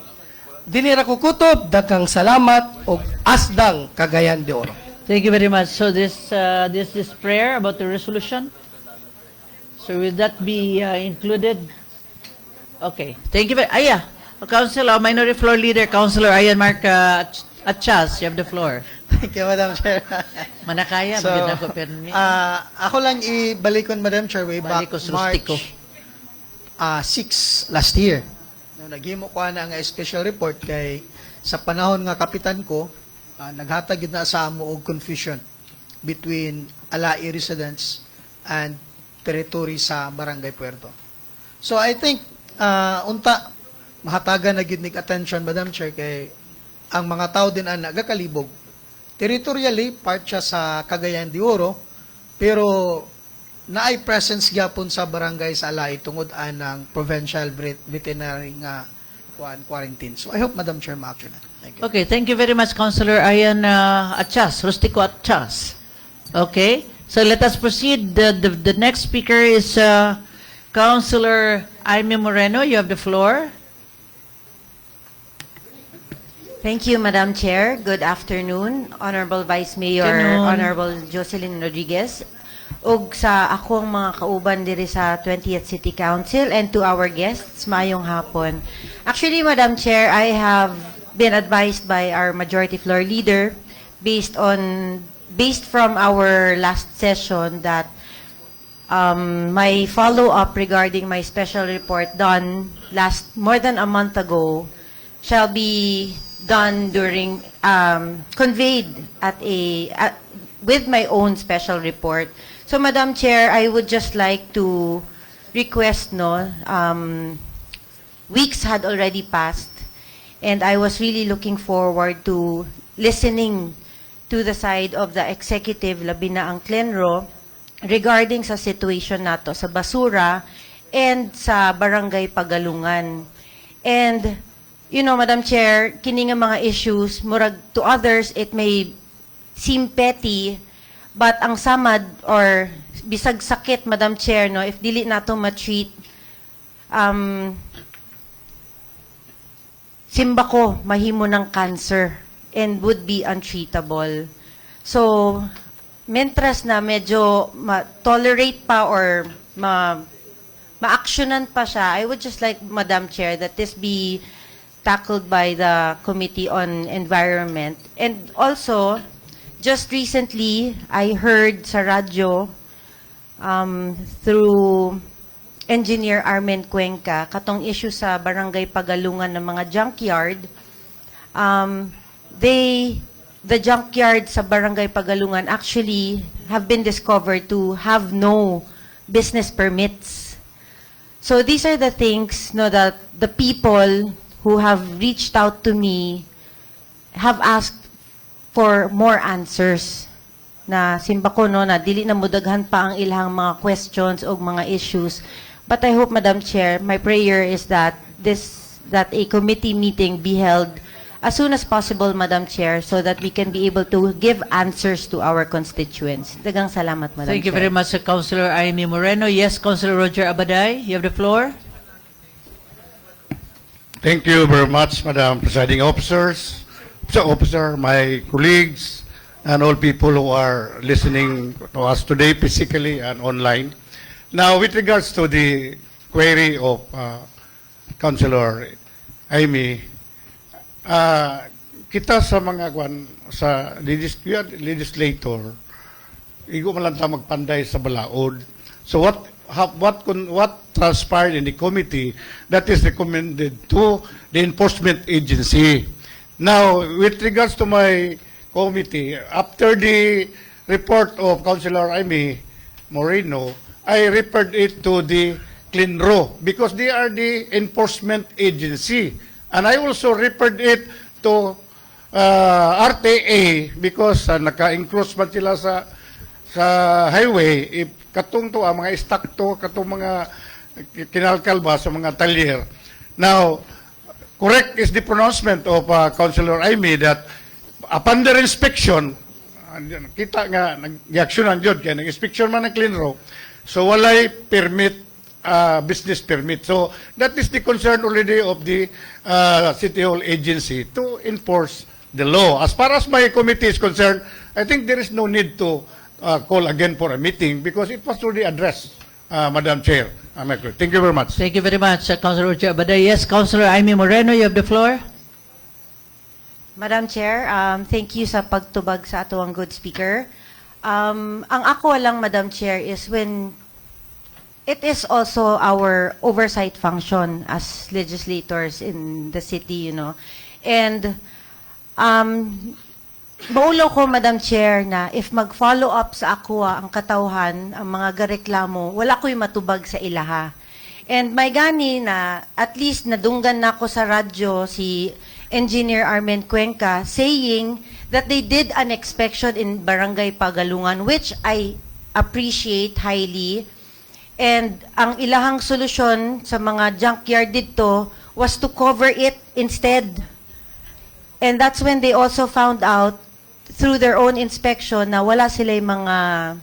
Dinira ko kutob, daghang salamat o asdang Cagayan de Oro. Thank you very much. So this prayer about the resolution. So will that be included? Okay. Thank you very. Councilor, Minority Floor Leader, Councilor Ayan Mark Atchas, you have the floor. Thank you, Madam Chair. Manakaya, So, maganda ko permi. ako lang ibalikon, Madam Chair, way back Balikos March rustiko. 6 last year. No, naghimo ko na nga special report kay sa panahon nga kapitan ko, naghatag yun na sa amo og confusion between Alai residents and territory sa Barangay Puerto. So I think, unta, mahatagan na gyud nig attention, Madam Chair, kay ang mga tao din ang nagakalibog. Territorially, part siya sa Cagayan de Oro, pero naay presence gyapon sa barangay sa Alay tungod anang provincial veterinary nga quarantine. So I hope, Madam Chair, ma-action na. Thank you. Okay, thank you very much, Councilor Ayan Atchas, Rustico Atchas. Okay, so let us proceed. The next speaker is Councilor Aimee Moreno. You have the floor. Thank you, Madam Chair. Good afternoon, Honorable Vice Mayor, Afternoon. Honorable Jocelyn Rodriguez, ug sa akong mga kauban diri sa 20th City Council, and to our guests, maayong hapon. Actually, Madam Chair, I have been advised by our Majority Floor Leader based from our last session that my follow-up regarding my special report done more than a month ago shall be done during conveyed with my own special report. So, Madam Chair, I would just like to request, weeks had already passed, and I was really looking forward to listening to the side of the executive, labi na ang Clenro, regarding sa situation nato sa basura and sa barangay Pagalungan. And Madam Chair, kini nga mga issues, murag to others, it may seem petty, but ang samad or bisag sakit, Madam Chair, if dili nato ma-treat, simba ko mahimo ng cancer and would be untreatable. So, mentras na medyo ma-tolerate pa or ma-actionan pa siya, I would just like, Madam Chair, that this be tackled by the Committee on Environment. And also, just recently, I heard sa radyo through Engineer Armen Cuenca, katong issue sa Barangay Pagalungan ng mga junkyard. The junkyard sa Barangay Pagalungan actually have been discovered to have no business permits. So these are the things that the people who have reached out to me have asked for more answers. Na simba ko na dili na mudaghan pa ang ilang mga questions o mga issues. But I hope, Madam Chair, my prayer is that a committee meeting be held as soon as possible, Madam Chair, so that we can be able to give answers to our constituents. Dagang salamat, Madam Thank you Chair. very much, Councilor Amy Moreno. Yes, Councilor Roger Abaday, you have the floor. Thank you very much, Madam Presiding Officer, my colleagues, and all people who are listening to us today, physically and online. Now, with regards to the query of Councilor Amy, kita sa mga legislator, igo man lang ta magpanday sa balaod. So what transpired in the committee, that is recommended to the enforcement agency. Now, with regards to my committee, after the report of Councilor Amy Moreno, I referred it to the CLINRO because they are the enforcement agency. And I also referred it to RTA because naka-encroachment sila sa highway. If katong to, mga stock to, katong mga kinalkalba sa mga talyer. Now, correct is the pronouncement of Councilor Amy that upon their inspection, kita nga, nag-aksyonan yun, kaya nag-inspection man ng CLINRO, so walay permit, business permit. So that is the concern already of the City Hall agency to enforce the law. As far as my committee is concerned, I think there is no need to call again for a meeting because it was already addressed, Madam Chair. Thank you very much. Thank you very much, Councilor Roger Abaday. Yes, Councilor Amy Moreno, you have the floor. Madam Chair, thank you sa pagtubag sa ato ang good speaker. Ang ako lang, Madam Chair, is when it is also our oversight function as legislators in the city, you know. And baulo ko, Madam Chair, na if mag-follow up sa ako ang katawhan, ang mga gareklamo, wala ko'y matubag sa ilaha. And may gani na at least nadunggan na ako sa radyo si Engineer Armen Cuenca saying that they did an inspection in Barangay Pagalungan, which I appreciate highly. And ang ilahang solusyon sa mga junkyard dito was to cover it instead. And that's when they also found out through their own inspection na wala sila mga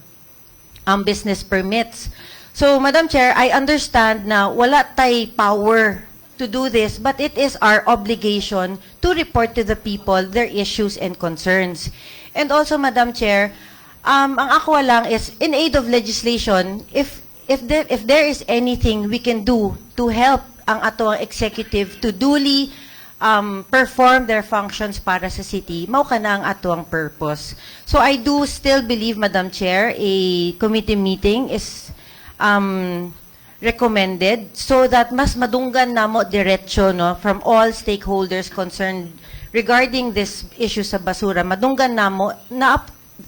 business permits. So, Madam Chair, I understand na wala tay power to do this, but it is our obligation to report to the people their issues and concerns. And also, Madam Chair, ang ako lang is, in aid of legislation, if there is anything we can do to help ang ato ang executive to duly perform their functions para sa city, mao ka na ang ato ang purpose. So I do still believe, Madam Chair, a committee meeting is recommended so that mas madunggan na mo diretso, no, from all stakeholders concerned regarding this issue sa basura. Madunggan na mo na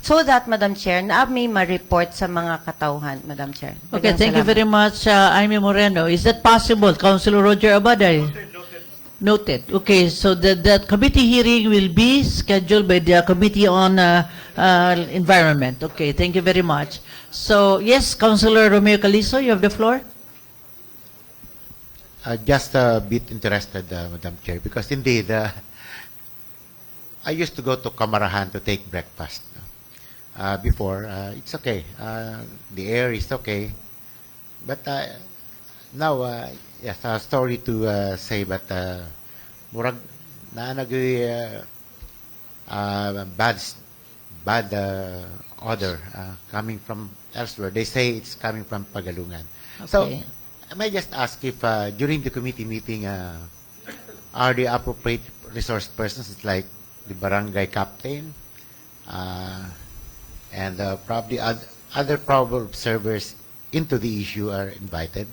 so that, Madam Chair, na may ma-report sa mga katauhan, Madam Chair. Okay, thank you very much, Amy Moreno. Is that possible, Councilor Roger Abaday? Noted. Okay, so the committee hearing will be scheduled by the Committee on Environment. Okay, thank you very much. So, yes, Councilor Romeo Calizo, you have the floor. Just a bit interested, Madam Chair, because indeed, I used to go to Camarahan to take breakfast. Before, it's okay. The air is okay. But now, yes, a story to say, but murag na bad odor coming from elsewhere. They say it's coming from Pagalungan. Okay. So, I might just ask if during the committee meeting, are the appropriate resource persons like the barangay captain and probably other probable observers into the issue are invited?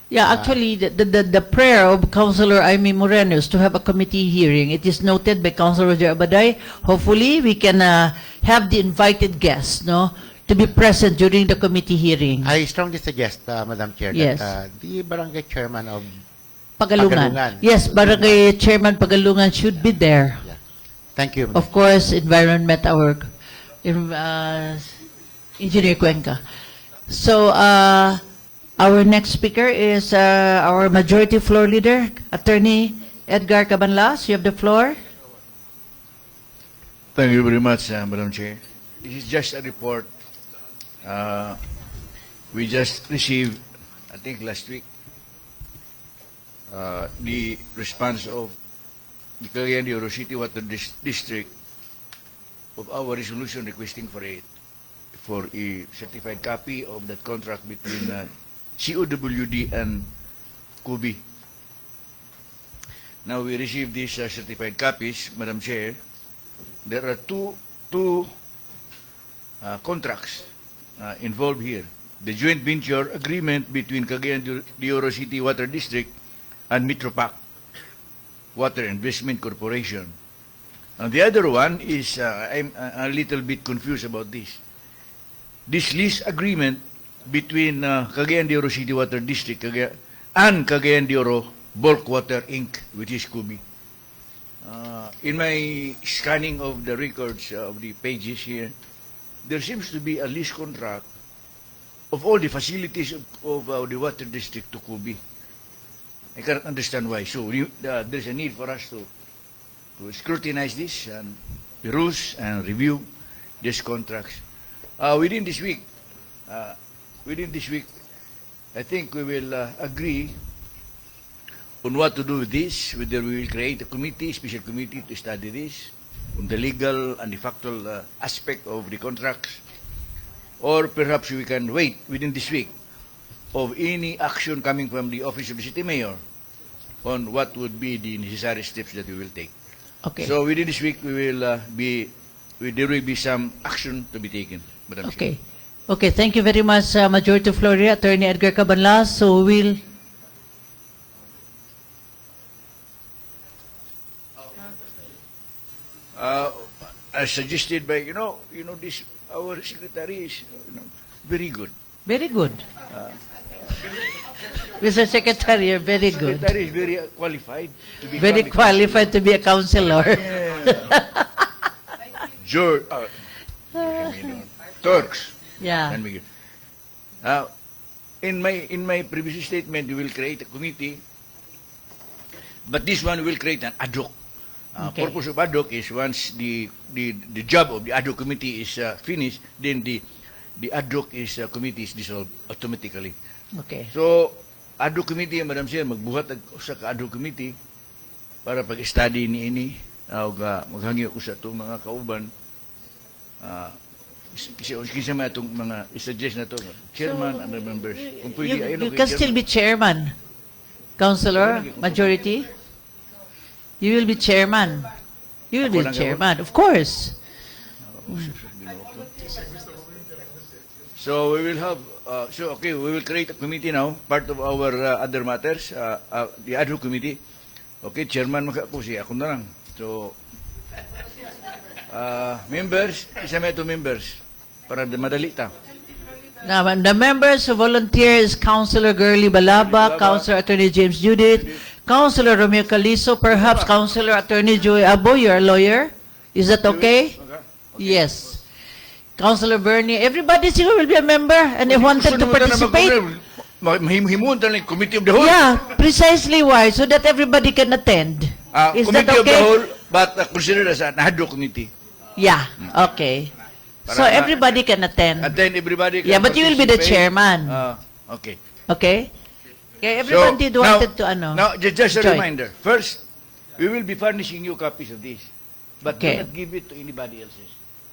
Yeah, actually, the prayer of Councilor Amy Moreno is to have a committee hearing. It is noted by Councilor Roger Abaday. Hopefully, we can have the invited guests, no, to be present during the committee hearing. I strongly suggest, Madam Chair, Yes. that the barangay chairman of Pagalungan. Yes, Barangay Chairman Pagalungan should be there. Yeah. Thank you, Madam. Of course, environment, our Engineer Cuenca. So, our next speaker is our Majority Floor Leader, Attorney Edgar Cabanlas. You have the floor. Thank you very much, Madam Chair. This is just a report. We just received, I think last week, the response of the Cagayan de Oro City Water District of our resolution requesting for a certified copy of that contract between COWD and Kubi. Now we received these certified copies, Madam Chair. There are two contracts involved here. The joint venture agreement between Cagayan de Oro City Water District and Metropac Water Investment Corporation. And the other one is, I'm a little bit confused about this. This lease agreement between Cagayan de Oro City Water District and Cagayan de Oro Bulk Water Inc., which is Kubi. In my scanning of the records of the pages here, there seems to be a lease contract of all the facilities of the water district to Kubi. I cannot understand why. So there's a need for us to scrutinize this and peruse and review these contracts. Within this week, I think we will agree on what to do with this, whether we will create a committee, special committee to study this, on the legal and the factual aspect of the contracts, or perhaps we can wait within this week of any action coming from the office of the city mayor on what would be the necessary steps that we will take. Okay. So within this week, there will be some action to be taken, Madam Chair. Okay. Okay, thank you very much, Majority Floor Leader, Attorney Edgar Cabanlas. So we'll... As suggested by, this, our secretary is very good. Very good. Mr. Secretary, you're very good. Secretary is very qualified to be Very qualified to be a councilor. George, Turks. Yeah. And Miguel. In my previous statement, we will create a committee, but this one will create an ad hoc. Okay. Purpose of ad hoc is once the job of the ad hoc committee is finished, then the ad hoc committee is dissolved automatically. Okay. So, ad hoc committee, Madam Chair, magbuhat sa ad hoc committee para pag-study ni ini maghangi ko sa itong mga kauban kisa may itong mga i-suggest na ito, chairman and the members. Kung pwede, You can still be chairman, councilor, majority. You will be chairman. You will be chairman, of course. So we will have, we will create a committee now, part of our other matters, the ad hoc committee. Okay, chairman ako siya, ako na lang. So, members, isa may ito members, para madali ta. Now, the members who volunteer is Councilor Girly Balaba, Councilor Attorney James Judith, Councilor Romeo Calizo, perhaps Councilor Attorney Joy Abo, you're a lawyer. Is that okay? Yes. Councilor Bernie, everybody here will be a member and they wanted to participate. Mahimuon tayo ng committee of the whole. Yeah, precisely why, so that everybody can attend. Is that Committee of the okay? whole, but considered as an ad hoc committee. Yeah, okay. So everybody can attend. Attend, everybody can Yeah, but you will be the participate. chairman. Okay. Okay? Okay, everybody wanted to ano. Now, just a join. reminder. First, we will be furnishing you copies of this. But Okay. do not give it to anybody else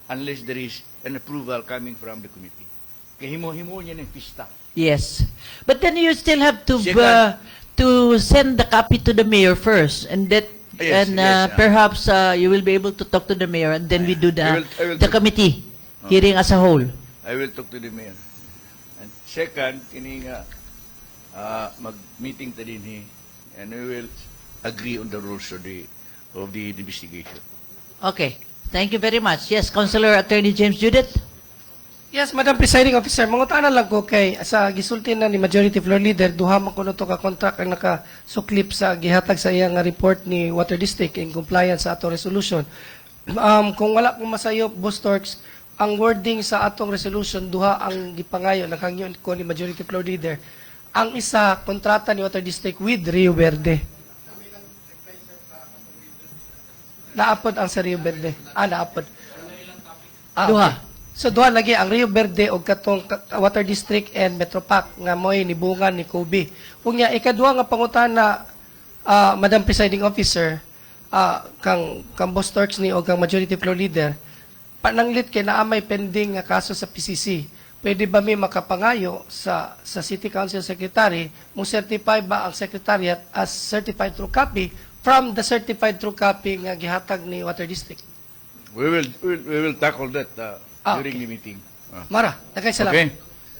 unless there is an approval coming from the committee. Kaya himo niya ng pista. Yes. But then you still have Second. to send the copy to the mayor first, and that Yes, yes, perhaps you will be able to talk to the mayor, and then we do I will the talk- committee hearing as a whole. I will talk to the mayor. And second, kini nga mag-meeting ta din and we will agree on the rules of the investigation. Okay. Thank you very much. Yes, Councilor Attorney James Judith. Yes, Madam Presiding Officer, mangutana lang ko kay sa gisulti na ni Majority Floor Leader, duha man kuno to ka contract ang nakasuklip sa gihatag sa iyang report ni Water District in compliance sa ato resolution. Kung wala kong masayop, Boss Torks, ang wording sa atong resolution, duha ang gipangayo, naghangyon ko ni Majority Floor Leader. Ang isa, kontrata ni Water District with Rio Verde. naapod ang sa Rio Verde. Naapod. Duha. Okay. So duha lagi ang Rio Verde og katong Water District and Metropac nga mo'y nibungan ni Kobe. Unya ikaduha nga pangutana, Madam Presiding Officer, kang Boss Torch ni o kang Majority Floor Leader, pananglit kay naamay pending nga kaso sa PCC. Pwede ba may makapangayo sa City Council Secretary mo certify ba ang Secretariat as certified true copy from the certified true copy nga gihatag ni Water District? We will tackle that during okay. the meeting. Mara, nakay salamat. Okay.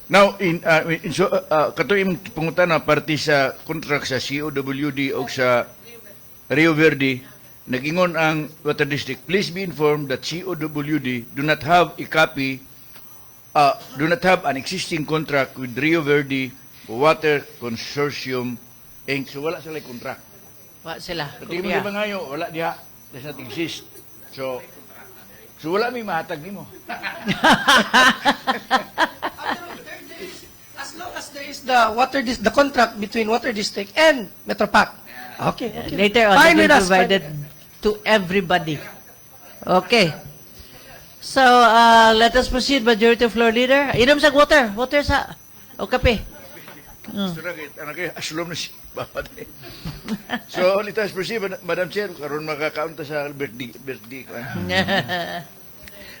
Now, kato imong pangutana party sa contract sa COWD o sa Rio Verde, nag-ingon ang Water District, please be informed that COWD do not have a copy, do not have an existing contract with Rio Verde Water Consortium Inc. So wala sila contract. Wa sila. Pati mo di ba ngayon, wala diha, does not exist. So wala may mahatag nimo. As long as there is the contract between Water District and Metropac. Okay. Later on, Fine it with will be us, provided to everybody. Okay. So, let us proceed, Majority Floor Leader. Inom sa water. Water sa... O kape. Aslom na si Bapat. So, let us proceed, Madam Chair. Karoon makakaunta sa birthday.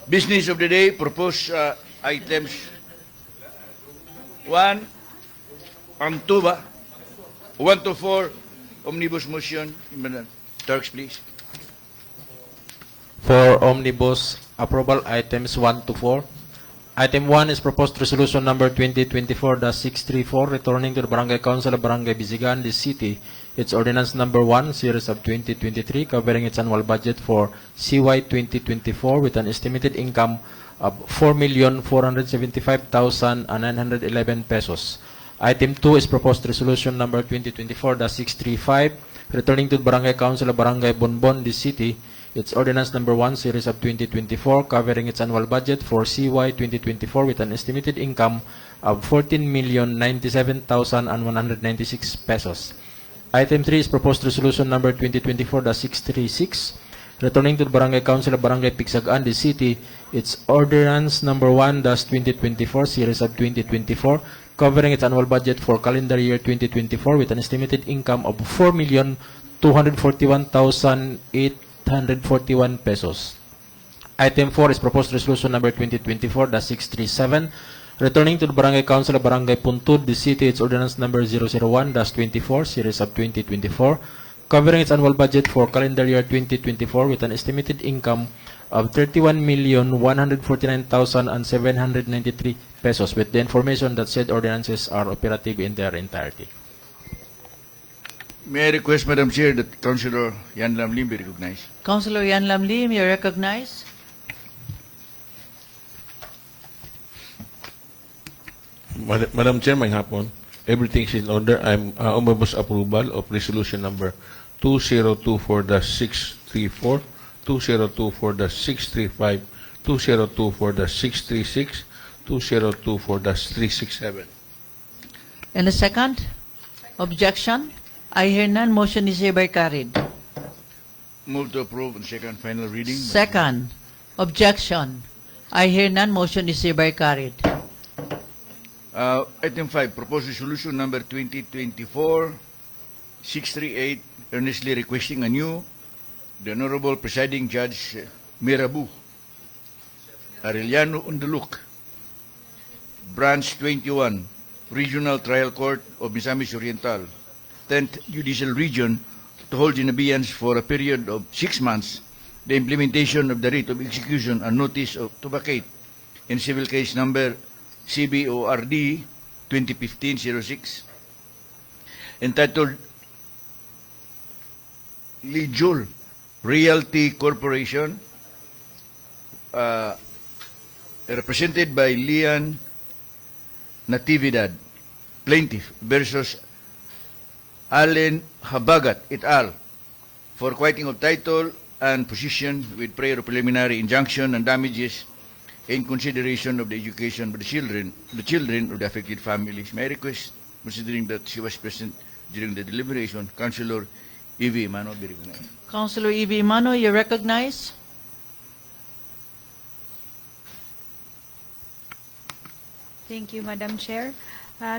Business of the day, proposed items 1 and 2 ba? 1 to 4, omnibus motion. Turks, please. For omnibus approval items 1 to 4. Item 1 is proposed resolution number 2024-634 returning to the Barangay Council of Barangay Bisigan, this city, its ordinance number 1, series of 2023, covering its annual budget for CY 2024 with an estimated income of 4,475,911 pesos. Item 2 is proposed resolution number 2024-635 returning to the Barangay Council of Barangay Bonbon, this city, its ordinance number 1, series of 2024, covering its annual budget for CY 2024 with an estimated income of 14,097,196 pesos. Item 3 is proposed resolution number 2024-636, returning to the Barangay Council of Barangay Pigsagaan, the city, its ordinance number 1-2024, series of 2024, covering its annual budget for calendar year 2024 with an estimated income of 4,241,841 pesos. Item 4 is proposed resolution number 2024-637, returning to the Barangay Council of Barangay Puntud, the city, its ordinance number 001-24, series of 2024, covering its annual budget for calendar year 2024 with an estimated income of 31,149,793 pesos, with the information that said ordinances are operative in their entirety. May I request, Madam Chair, that Councilor Yan Lam Lim be recognized. Councilor Yan Lam Lim, you recognize. Madam Chair, may hapon. Everything is in order. I'm omnibus approval of resolution number 2024-634, 2024-635, 2024-636, 2024-367. And the second? Objection? I hear none. Motion is hereby carried. Move to approve on second final reading. Second. Objection? I hear none. Motion is hereby carried. Item 5, proposed resolution number 2024-638, earnestly requesting anew the Honorable Presiding Judge Mirabu Arellano Undaluk, Branch 21, Regional Trial Court of Misamis Oriental, 10th Judicial Region, to hold in abeyance for a period of 6 months the implementation of the writ of execution and notice to vacate in civil case number CBORD 2015-06, entitled Lijul Realty Corporation, represented by Lian Natividad, plaintiff, versus Allen Habagat et al. For quieting of title and possession with prior preliminary injunction and damages in consideration of the education of the children of the affected families. May I request, considering that she was present during the deliberation, Councilor E.V. Mano, be recognized. Councilor E.V. Mano, you recognize. Thank you, Madam Chair.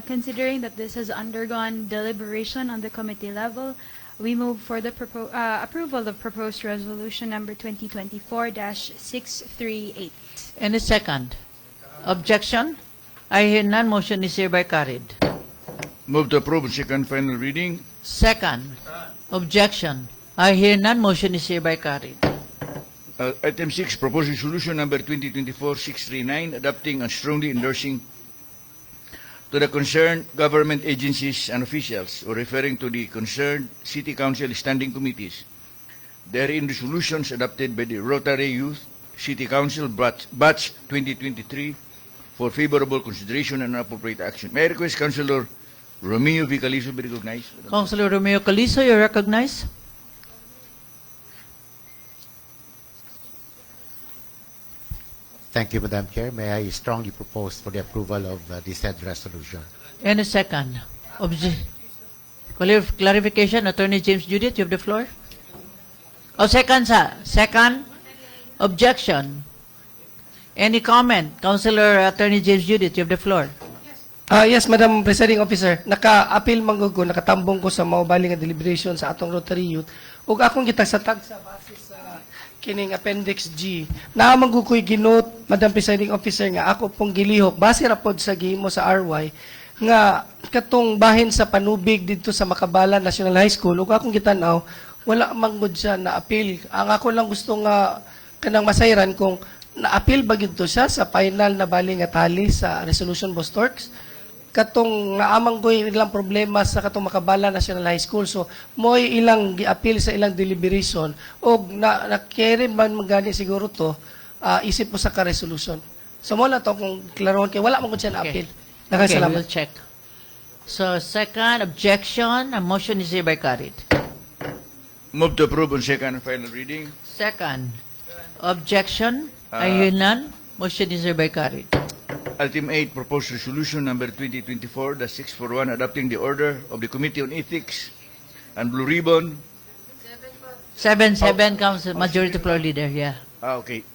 Considering that this has undergone deliberation on the committee level, we move for the approval of proposed resolution number 2024-638. Any second? Objection? I hear none. Motion is hereby carried. Move to approve on second final reading. Second. Objection? I hear none. Motion is hereby carried. Item 6, proposed resolution number 2024-639, adopting and strongly endorsing to the concerned government agencies and officials, or referring to the concerned City Council standing committees. Therein resolutions adopted by the Rotary Youth City Council Batch 2023 for favorable consideration and appropriate action. May I request Councilor Romeo V. Calizo be recognized? Councilor Romeo Calizo, you recognize. Thank you, Madam Chair. May I strongly propose for the approval of the said resolution. Any second? Clarification, Attorney James Judith, you have the floor. Oh, second, sir. Second. Objection. Any comment? Councilor Attorney James Judith, you have the floor. Yes, Madam Presiding Officer. Naka-appeal manggugo, nakatambong ko sa maubaling nga deliberation sa atong Rotary Youth. Ug akong gitagsatag sa base sa kining Appendix G. Naamang ko'y ginot, Madam Presiding Officer, nga ako pong gilihok, base rapod sa gihimo sa RY, nga katong bahin sa panubig dito sa Makabalan National High School, ug akong gitanaw, wala manggod siya na appeal. Ang ako lang gusto nga kanang masayran kung na-appeal ba gito siya sa final na bali nga tali sa Resolution Boss Torques. Katong naamang ko'y ilang problema sa katong Makabalan National High School. So, mo'y ilang gi-appeal sa ilang deliberation o na-carry man magani siguro to, isip mo sa ka-resolution. So, mo lang to kung klaroon kay wala man ko siya na-appeal. Okay, we'll check. So, second, objection, a motion is hereby carried. Move to approve on second and final reading. Second, objection, I hear none, motion is hereby carried. Item 8, proposed resolution number 2024-641, adopting the order of the Committee on Ethics and Blue Ribbon. 7 Council, Majority Floor Leader, yeah. Okay.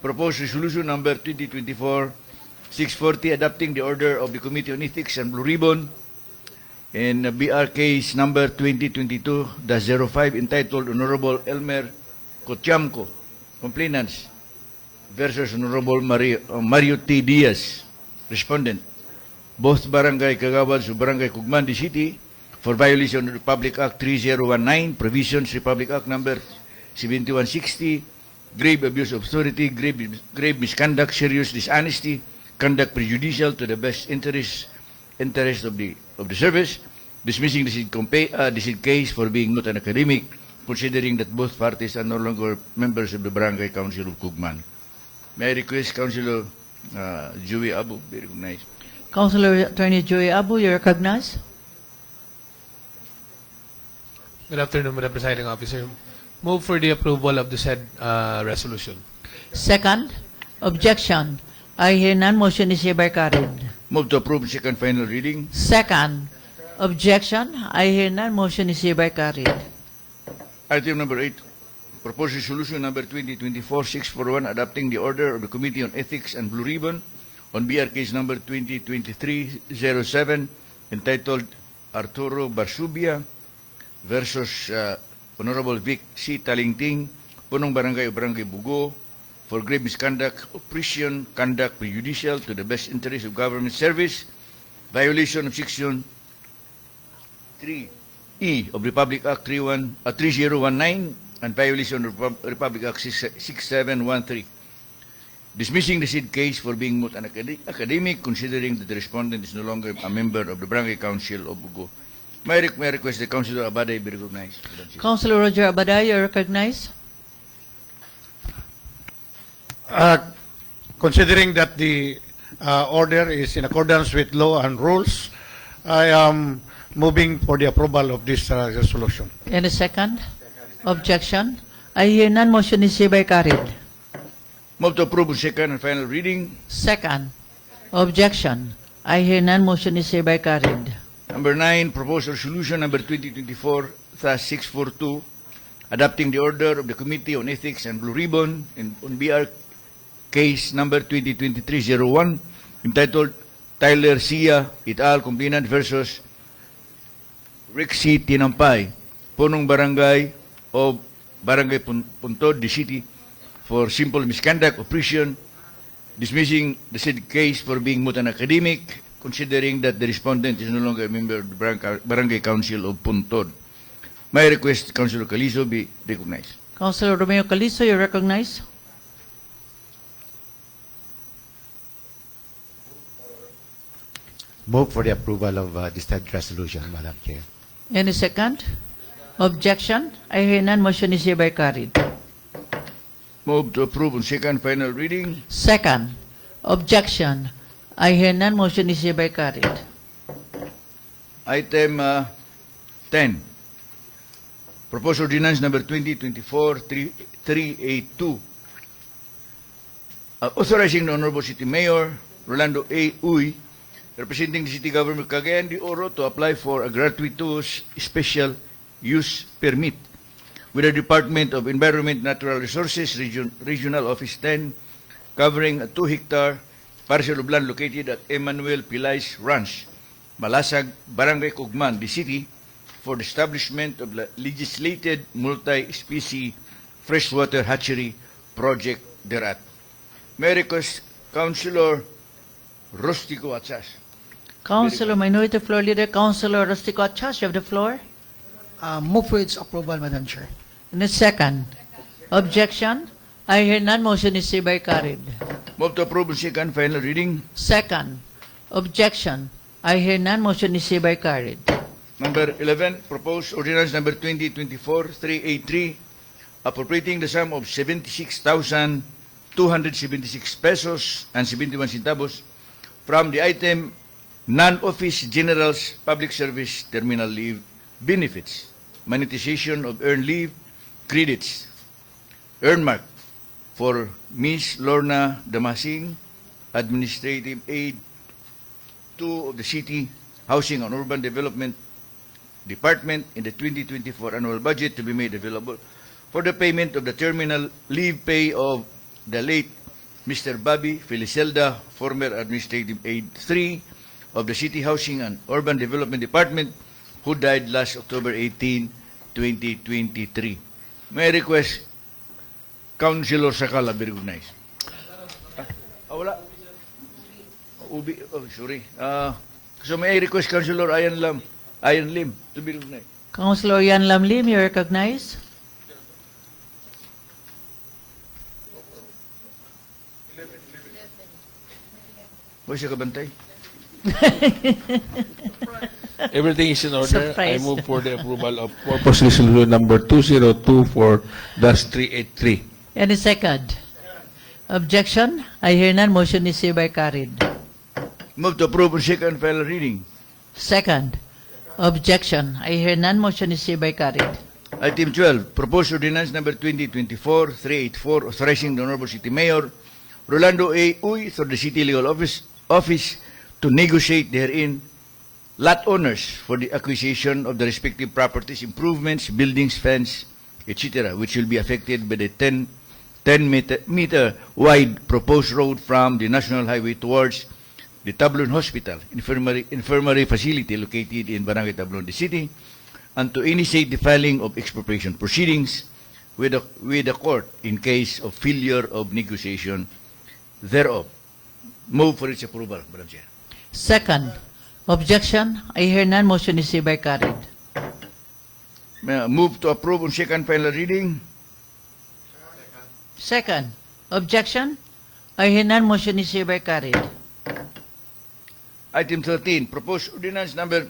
Proposed resolution number 2024-640, adopting the order of the Committee on Ethics and Blue Ribbon in BR case number 2022-05, entitled Honorable Elmer Cotiamco, complainants, versus Honorable Mario T. Diaz, respondent, both Barangay Cagayan and Barangay Cugman City, for violation of Republic Act 3019, provisions Republic Act number 7160, grave abuse of authority, grave misconduct, serious dishonesty, conduct prejudicial to the best interest of the service, dismissing this case for being not an academic, considering that both parties are no longer members of the Barangay Council of Cugman. May I request Councilor Joey Abu be recognized? Councilor Attorney Joey Abu, you recognize. Good afternoon, Madam Presiding Officer. Move for the approval of the said resolution. Second, objection, I hear none, motion is hereby carried. Move to approve second final reading. Second, objection, I hear none, motion is hereby carried. Item number 8, proposed resolution number 2024-641, adopting the order of the Committee on Ethics and Blue Ribbon on BR case number 2023-07, entitled Arturo Barsubia versus Honorable Vic C. Talingting, Punong Barangay o Barangay Bugo, for grave misconduct, oppression, conduct prejudicial to the best interest of government service, violation of Section 3E of Republic Act 3019, and violation of Republic Act 6713. Dismissing the said case for being not an academic, considering that the respondent is no longer a member of the Barangay Council of Bugo. May I request the Councilor Abaday be recognized? Councilor Roger Abaday, you recognize. Considering that the order is in accordance with law and rules, I am moving for the approval of this resolution. Any second? Objection? I hear none, motion is hereby carried. Move to approve second and final reading. Second, objection, I hear none, motion is hereby carried. Number 9, proposed resolution number 2024-642, adopting the order of the Committee on Ethics and Blue Ribbon on BR case number 2023-01, entitled Tyler Sia et al. Complainant versus Rixie Tinampay, punong barangay o Barangay Puntod, the city, for simple misconduct of prison, dismissing the said case for being moot and academic, considering that the respondent is no longer a member of the Barangay Council of Puntod. My request, Councilor Calizo, be recognized. Councilor Romeo Calizo, you recognize. Move for the approval of this said resolution, Madam Chair. Any second? Objection? I hear none. Motion is hereby carried. Move to approve on second final reading. Second. Objection? I hear none. Motion is hereby carried. Item 10. Proposed ordinance number 2024-382, authorizing the Honorable City Mayor Rolando A. Uy, representing the City Government of Cagayan de Oro, to apply for a gratuitous special use permit with the Department of Environment and Natural Resources, Regional Office 10, covering a 2-hectare parcel of land located at Emmanuel Pilais Ranch, Malasag, Barangay Cugman, the city, for the establishment of the legislated multi-species freshwater hatchery project thereat. May I request Councilor Rustico Atsas. Councilor Minority Floor Leader, Councilor Rustico Achas, you have the floor. Move for its approval, Madam Chair. In a second. Objection? I hear none. Motion is hereby carried. Move to approve on second final reading. Second. Objection? I hear none. Motion is hereby carried. Number 11, proposed ordinance number 2024-383, appropriating the sum of 76,276 pesos and 71 centavos from the item non-office generals public service terminal leave benefits, monetization of earned leave credits, earmark for Ms. Lorna Damasing, Administrative Aide 2 of the City Housing and Urban Development Department in the 2024 annual budget to be made available for the payment of the terminal leave pay of the late Mr. Bobby Felicelda, former Administrative Aide 3 of the City Housing and Urban Development Department, who died last October 18, 2023. May I request Councilor Sakala be recognized. Wala. Ubi, oh, sorry. So may I request Councilor Ayan Lim to be recognized. Councilor Yan Lam Lim, you recognize. Huwag siya kabantay. Everything is in order. I Surprise. move for the approval of purpose resolution number 2024-383. Any second? Objection? I hear none. Motion is hereby carried. Move to approve on second final reading. Second. Objection? I hear none. Motion is hereby carried. Item 12, proposed ordinance number 2024-384, authorizing the Honorable City Mayor Rolando A. Uy through the City Legal Office to negotiate therein lot owners for the acquisition of the respective properties, improvements, buildings, fence, etc., which will be affected by the 10-meter wide proposed road from the National Highway towards the Tablon Hospital, infirmary facility located in Barangay Tablon, the city, and to initiate the filing of expropriation proceedings with the court in case of failure of negotiation thereof. Move for its approval, Madam Chair. Second. Objection? I hear none. Motion is hereby carried. May I move to approve on second final reading. Second. Objection? I hear none. Motion is hereby carried. Item 13, proposed ordinance number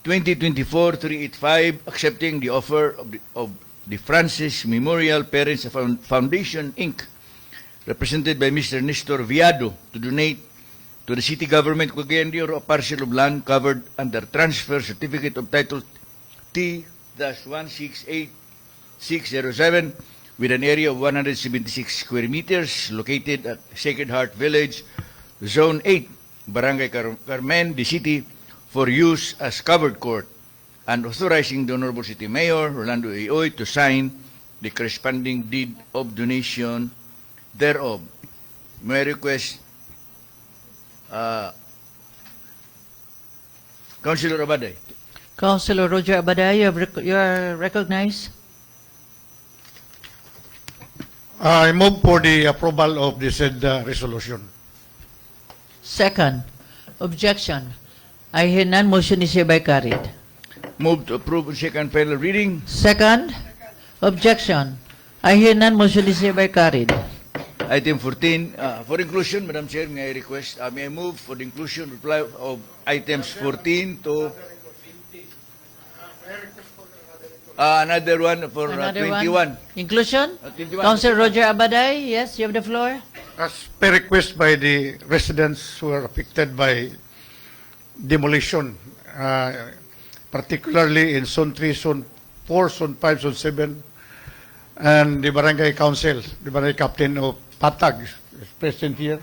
2024-385, accepting the offer of the Francis Memorial Parents Foundation, Inc., represented by Mr. Nestor Viado, to donate to the city government of Cagayan de Oro a parcel of land covered under transfer certificate of title T-168607 with an area of 176 square meters located at Sacred Heart Village, Zone 8, Barangay Carmen, the city, for use as covered court and authorizing the Honorable City Mayor, Rolando Ioy, to sign the corresponding deed of donation thereof. May I request Councilor Abaday. Councilor Roger Abaday, you are recognized. I move for the approval of the said resolution. Second. Objection. I hear none. Motion is hereby carried. Move to approve on second final reading. Second. Objection. I hear none. Motion is hereby carried. Item 14, for inclusion, Madam Chair, may I request, may I move for the inclusion reply of items 14 to another one for Another 21. one. Inclusion. 21. Councilor Roger Abaday, yes, you have the floor. As per request by the residents who are affected by demolition, particularly in Zone 3, Zone 4, Zone 5, Zone 7, and the Barangay Council, the Barangay Captain of Patag is present here,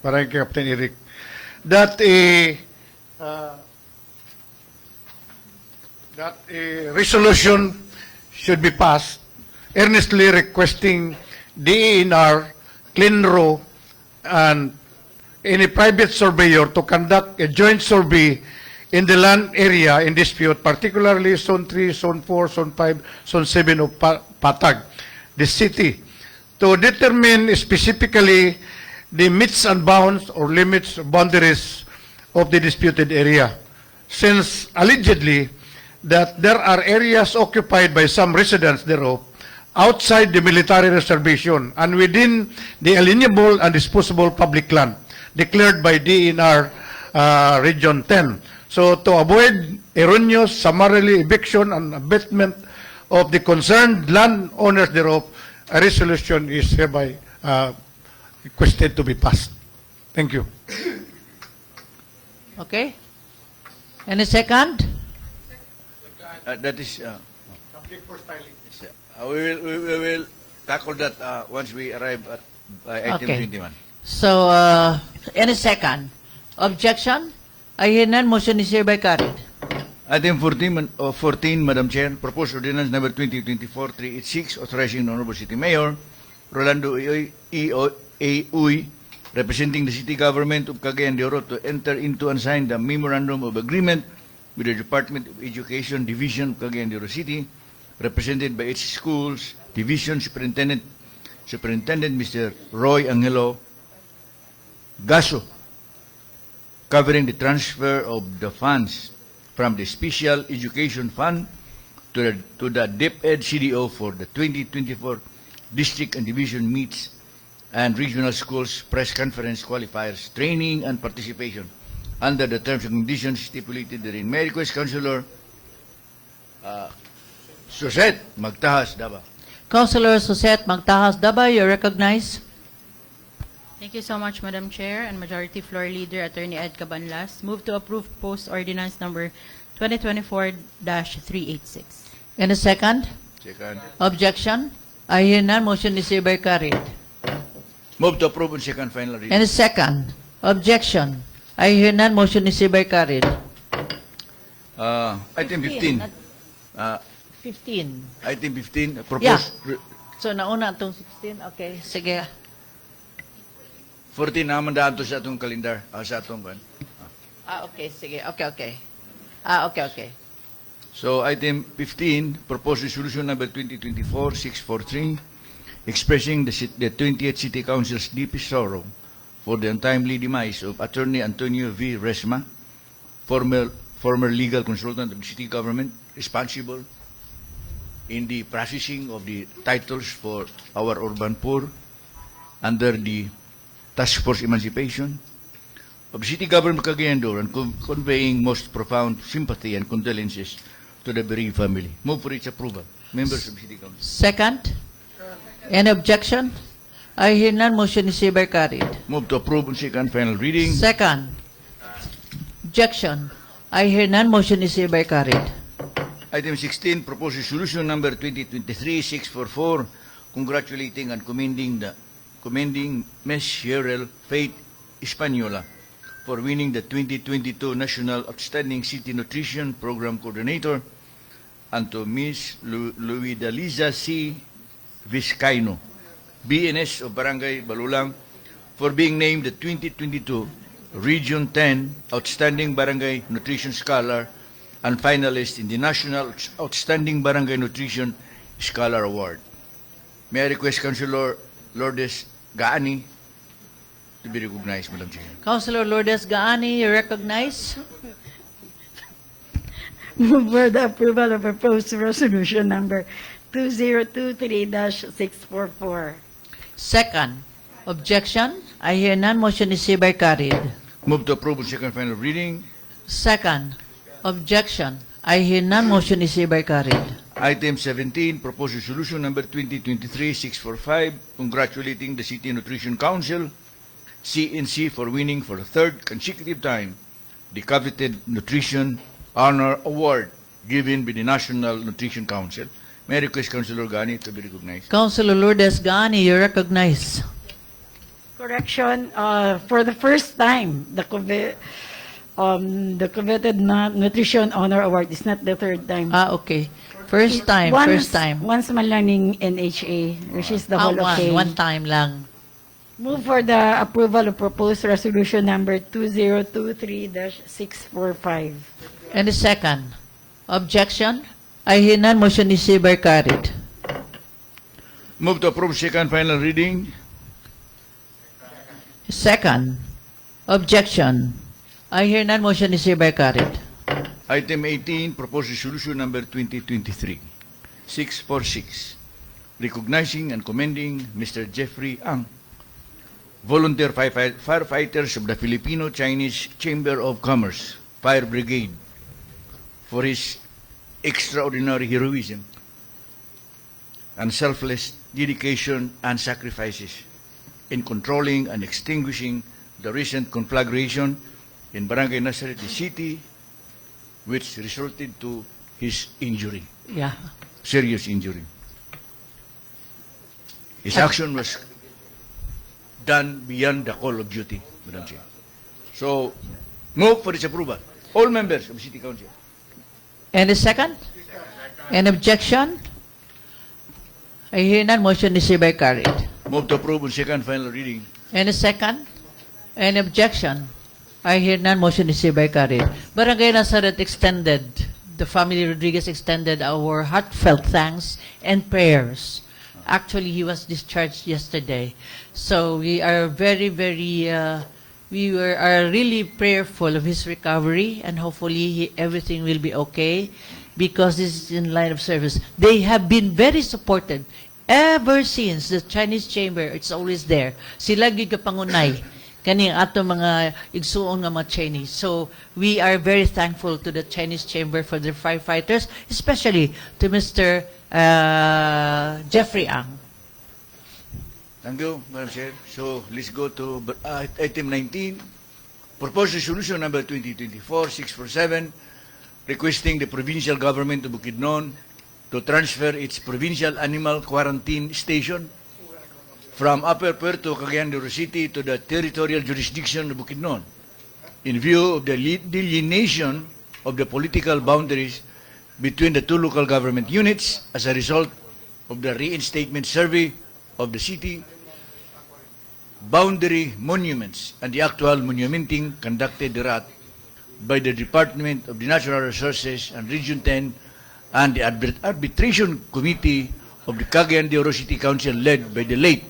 Barangay Captain Eric, that a resolution should be passed, earnestly requesting DENR, CLINRO, and any private surveyor to conduct a joint survey in the land area in dispute, particularly Zone 3, Zone 4, Zone 5, Zone 7 of Patag, the city, to determine specifically the meets and bounds or limits, boundaries of the disputed area. Since allegedly that there are areas occupied by some residents thereof outside the military reservation and within the alienable and disposable public land declared by DENR Region 10. So to avoid erroneous summarily eviction and abatement of the concerned landowners thereof, a resolution is hereby requested to be passed. Thank you. Okay. Any second? That is, we will tackle that once we arrive at item Okay. 21. So, any second? Objection? I hear none. Motion is hereby carried. Item 14, Madam Chair, proposed ordinance number 2024-386, authorizing the Honorable City Mayor, Rolando Ioy, representing the city government of Cagayan de Oro, to enter into and sign the memorandum of agreement with the Department of Education Division of Cagayan de Oro City, represented by its schools, Division Superintendent Mr. Roy Angelo Gaso, covering the transfer of the funds from the Special Education Fund to the DepEd CDO for the 2024 District and Division Meets and Regional Schools Press Conference Qualifiers Training and Participation under the terms and conditions stipulated therein. May I request Councilor Suset Magtahas Daba. Councilor Suset Magtahas Daba, you recognize. Thank you so much, Madam Chair and Majority Floor Leader Attorney Ed Cabanlas. Move to approve Post Ordinance Number 2024-386. Any second? Second. Objection? I hear none. Motion is hereby carried. Move to approve on second final reading. Any second? Objection? I hear none. Motion is hereby carried. Item 15. 15. Item 15, Yeah. proposed. So, nauna itong 16. Okay, sige. 14 naman daan to sa atong kalendar, sa atong ban. Okay, sige. Okay. Okay. So, item 15, proposed resolution number 2024-643, expressing the 20th City Council's deepest sorrow for the untimely demise of Attorney Antonio V. Resma, former legal consultant of the city government, responsible in the processing of the titles for our urban poor under the Task Force Emancipation of the city government of Cagayan de Oro, and conveying most profound sympathy and condolences to the bereaved family. Move for its approval. Members of the city council. Second? Any objection? I hear none. Motion is hereby carried. Move to approve on second final reading. Second? Objection? I hear none. Motion is hereby carried. Item 16, proposed resolution number 2023-644, congratulating and commending Ms. Cheryl Faith Espanola for winning the 2022 National Outstanding City Nutrition Program Coordinator, and to Ms. Luidaliza C. Vizcaino, BNS of Barangay Balulang, for being named the 2022 Region 10 Outstanding Barangay Nutrition Scholar and finalist in the National Outstanding Barangay Nutrition Scholar Award. May I request Councilor Lourdes Gaani to be recognized, Madam Chair. Councilor Lourdes Gaani, you recognize? Move for the approval of proposed resolution number 2023-644. Second. Objection? I hear none. Motion is hereby carried. Move to approve on second final reading. Second. Objection? I hear none. Motion is hereby carried. Item 17, proposed resolution number 2023-645, congratulating the City Nutrition Council, CNC, for winning for the third consecutive time the coveted Nutrition Honor Award given by the National Nutrition Council. May I request Councilor Gani to be recognized. Councilor Lourdes Gaani, you recognize. Correction, for the first time, the coveted Nutrition Honor Award is not the third time. Okay. First time, first time. Once man lang ning NHA, which is the Hall of Fame. One time lang. Move for the approval of proposed resolution number 2023-645. And the second. Objection? I hear none. Motion is hereby carried. Move to approve second final reading. Second. Objection? I hear none. Motion is hereby carried. Item 18, proposed resolution number 2023-646, recognizing and commending Mr. Jeffrey Ang, volunteer firefighters of the Filipino-Chinese Chamber of Commerce Fire Brigade, for his extraordinary heroism and selfless dedication and sacrifices in controlling and extinguishing the recent conflagration in Barangay Nazareth City, which resulted to his injury. Yeah. Serious injury. His action was done beyond the call of duty, Madam Chair. So, move for its approval. All members of the City Council. And the second? An objection? I hear none. Motion is hereby carried. Move to approve on second final reading. And the second? An objection? I hear none. Motion is hereby carried. Barangay Nazareth extended, the family Rodriguez extended our heartfelt thanks and prayers. Actually, he was discharged yesterday. So we are very, very, are really prayerful of his recovery, and hopefully everything will be okay, because this is in line of service. They have been very supported ever since the Chinese Chamber. It's always there. Sila gyud ka pangunay kani ato mga igsuon nga mga Chinese. So we are very thankful to the Chinese Chamber for their firefighters, especially to Mr. Jeffrey Ang. Thank you, Madam Chair. So let's go to item 19, proposed resolution number 2024-647, requesting the provincial government of Bukidnon to transfer its provincial animal quarantine station from Upper Puerto, Cagayan de Oro City to the territorial jurisdiction of Bukidnon, in view of the delineation of the political boundaries between the two local government units as a result of the reinstatement survey of the city boundary monuments and the actual monumenting conducted thereat by the Department of the Natural Resources and Region 10 and the Arbitration Committee of the Cagayan de Oro City Council, led by the late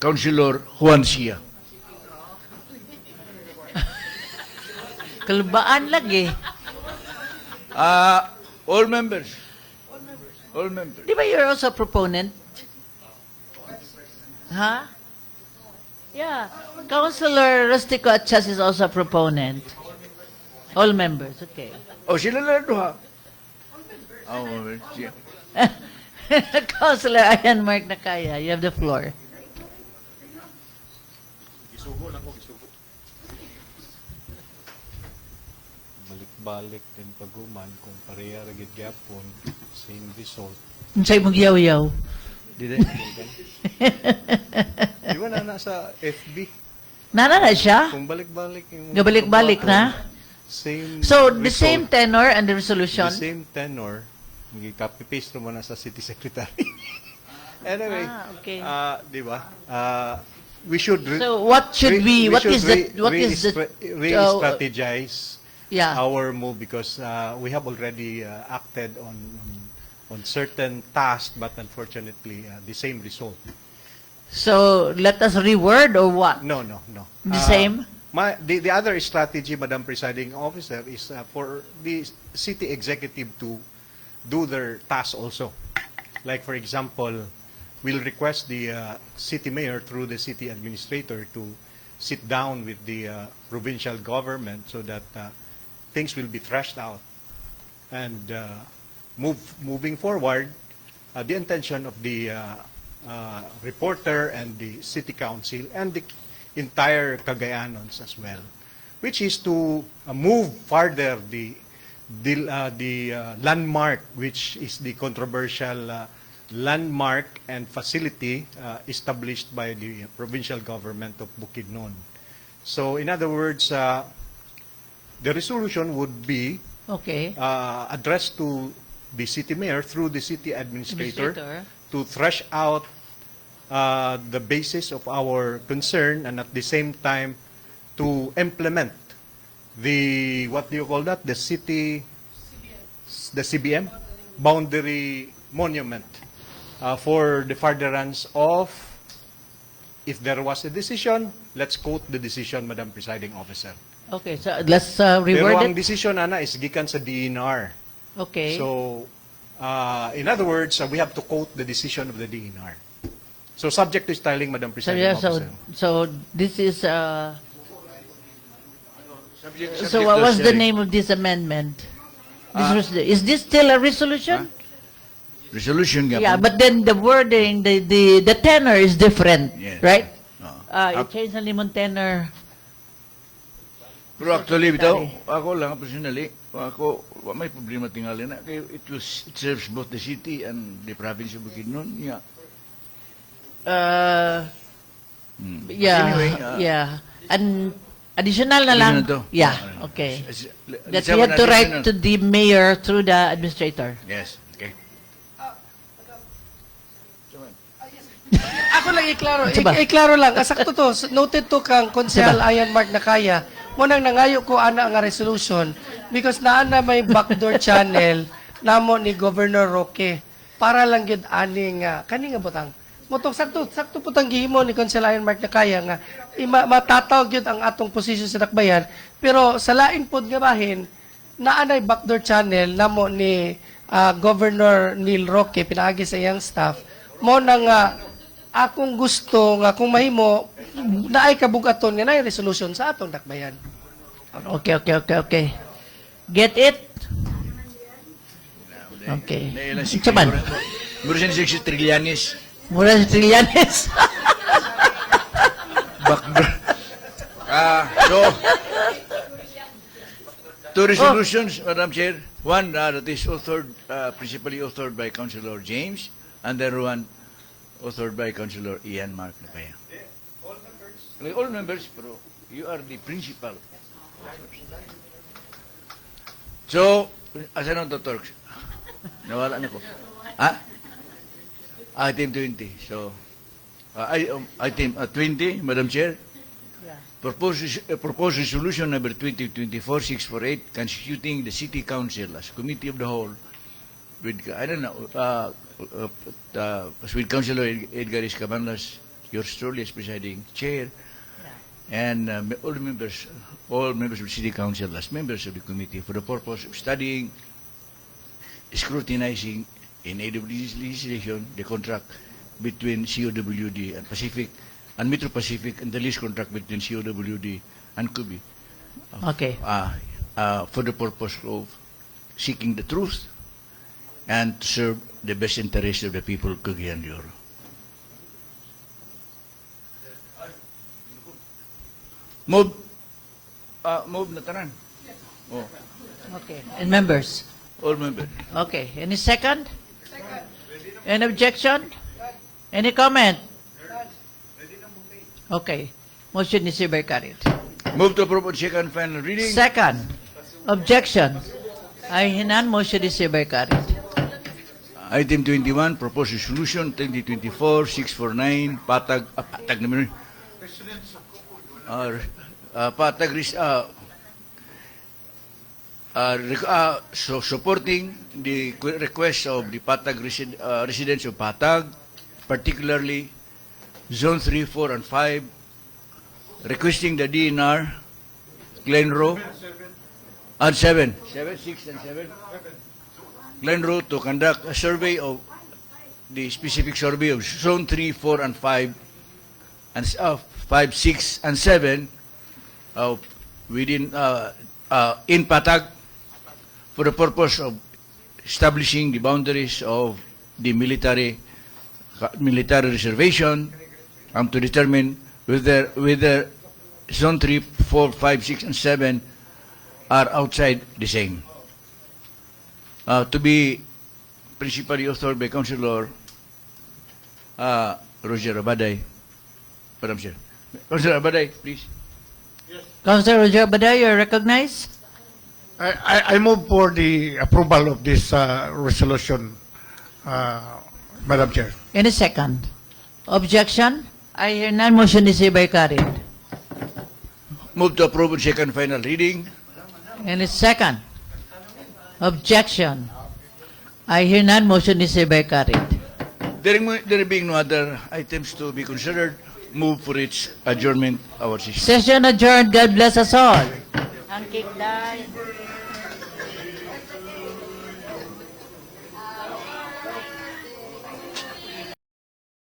Councilor Juan Sia. Kalbaan lagi. All members. All members. Di ba you're also a proponent? Huh? Yeah. Councilor Rustico Atchas is also a proponent. All members, okay. Oh, sila lang ito, ha? Oh, yeah. Councilor Ayan Mark Nakaya, you have the floor. Balik-balik din paguman kung pareha ragid gyapon, same result. Unsay mong yaw-yaw? Di ba na nasa FB? Nana na siya? Kung balik-balik yung... Gabalik-balik na? Same So, the result, same tenor and the resolution? The same tenor, copy-paste naman na sa city secretary. Anyway, okay. Di ba? We should... So, what should we, what is the, re-strategize yeah. our move because we have already acted on certain tasks, but unfortunately, the same result. So, let us reword or what? No. The same? The other strategy, Madam Presiding Officer, is for the city executive to do their tasks also. Like, for example, we'll request the city mayor through the city administrator to sit down with the provincial government so that things will be thrashed out. And moving forward, the intention of the reporter and the city council and the entire Cagayanons as well, which is to move further the landmark, which is the controversial landmark and facility established by the provincial government of Bukidnon. So, in other words, the resolution would be addressed to the city mayor through the city administrator. To thresh out the basis of our concern and at the same time to implement the, what do you call that? The city, the CBM, boundary monument for the furtherance of, if there was a decision, let's quote the decision, Madam Presiding Officer. Okay, so let's reword Pero ang it. decision, Ana, is gikan sa DNR. Okay. So, in other words, we have to quote the decision of the DNR. So, subject to styling, Madam So, Presiding yeah, Officer. so this is, so Subject what to was the steering. name of this amendment? Is this still a resolution? Resolution nga Yeah, po. but then the wording, the tenor is different, Yes. right? Oo. It changed na limon tenor. Pero actually, bitaw, ako lang, personally, ako, may problema tingali na. Kaya it serves both the city and the province of Bukidnon. Yeah. Yeah, Anyway, yeah. And additional na lang. Additional to? Yeah, okay. That Let's we have have to an write additional. to the mayor through the administrator. Yes, okay. Ako lang iklaro, Diba? iklaro lang, sakto to, noted to kang Konsehal Ayan Mark Nakaya, munang nangayo ko ana nga resolution because naana may backdoor channel namo ni Governor Roque para lang gid ani nga kani nga butang motong sakto putang gihimo ni Konsehal Ayan Mark Nakaya nga matataw gyud ang atong posisyon sa dakbayan pero sa lain pod nga bahin naanay backdoor channel namo ni Governor Neil Roque pinaagi sa iyang staff mo na nga akong gusto nga kung mahimo naay kabugaton nga naay resolution sa atong dakbayan. Okay. Get it? Okay. Nailan si Chaban. Muro siya ni Sexy Trillanes. Mura si Trillanes. Backdoor. So, two resolutions, Madam Chair. One that is authored, principally authored by Councilor James, and the other one authored by Councilor Ian Mark Napaya. All members, pero you are the principal. So, asan ang Turks? Nawala na ko. Item 20. So, item 20, Madam Chair. Proposed resolution number 2024-648 constituting the City Council as Committee of the Whole with, I don't know, with Councilor Edgar Cabanlas, yours truly as presiding chair, and all members of the City Council as members of the committee for the purpose of studying, scrutinizing, in aid of legislation, the contract between COWD and Pacific, and Metro Pacific, and the lease contract between COWD and Kubi. Okay. For the purpose of seeking the truth and to serve the best interests of the people of Cagayan de Oro. Move na tanan. Oh. Okay. And members? All members. Okay. Any second? Any objection? Any comment? Okay. Motion is hereby carried. Move to approve on second final reading. Second, objection. I hear none. Motion is hereby carried. Item 21, proposed resolution 2024-649, patag naman yun. Supporting the request of the Patag residents of Patag, particularly Zone 3, 4, and 5, requesting the DNR, Glenroe, and 7, 6, and 7, Glenroe to conduct a survey of the specific survey of Zone 3, 4, and 5, and 5, 6, and 7 within in Patag for the purpose of establishing the boundaries of the military reservation to determine whether Zone 3, 4, 5, 6, and 7 are outside the same. To be principally authored by Councilor Roger Abaday. Madam Chair. Councilor Abaday, please. Councilor Roger Baday, you are recognized. I move for the approval of this resolution, Madam Chair. In a second. Objection. I hear none. Motion is hereby carried. Move to approve on second final reading. In a second. Objection. I hear none. Motion is hereby carried. There being no other items to be considered, move for its adjournment, our session. Session adjourned. God bless us all. Ang cake die.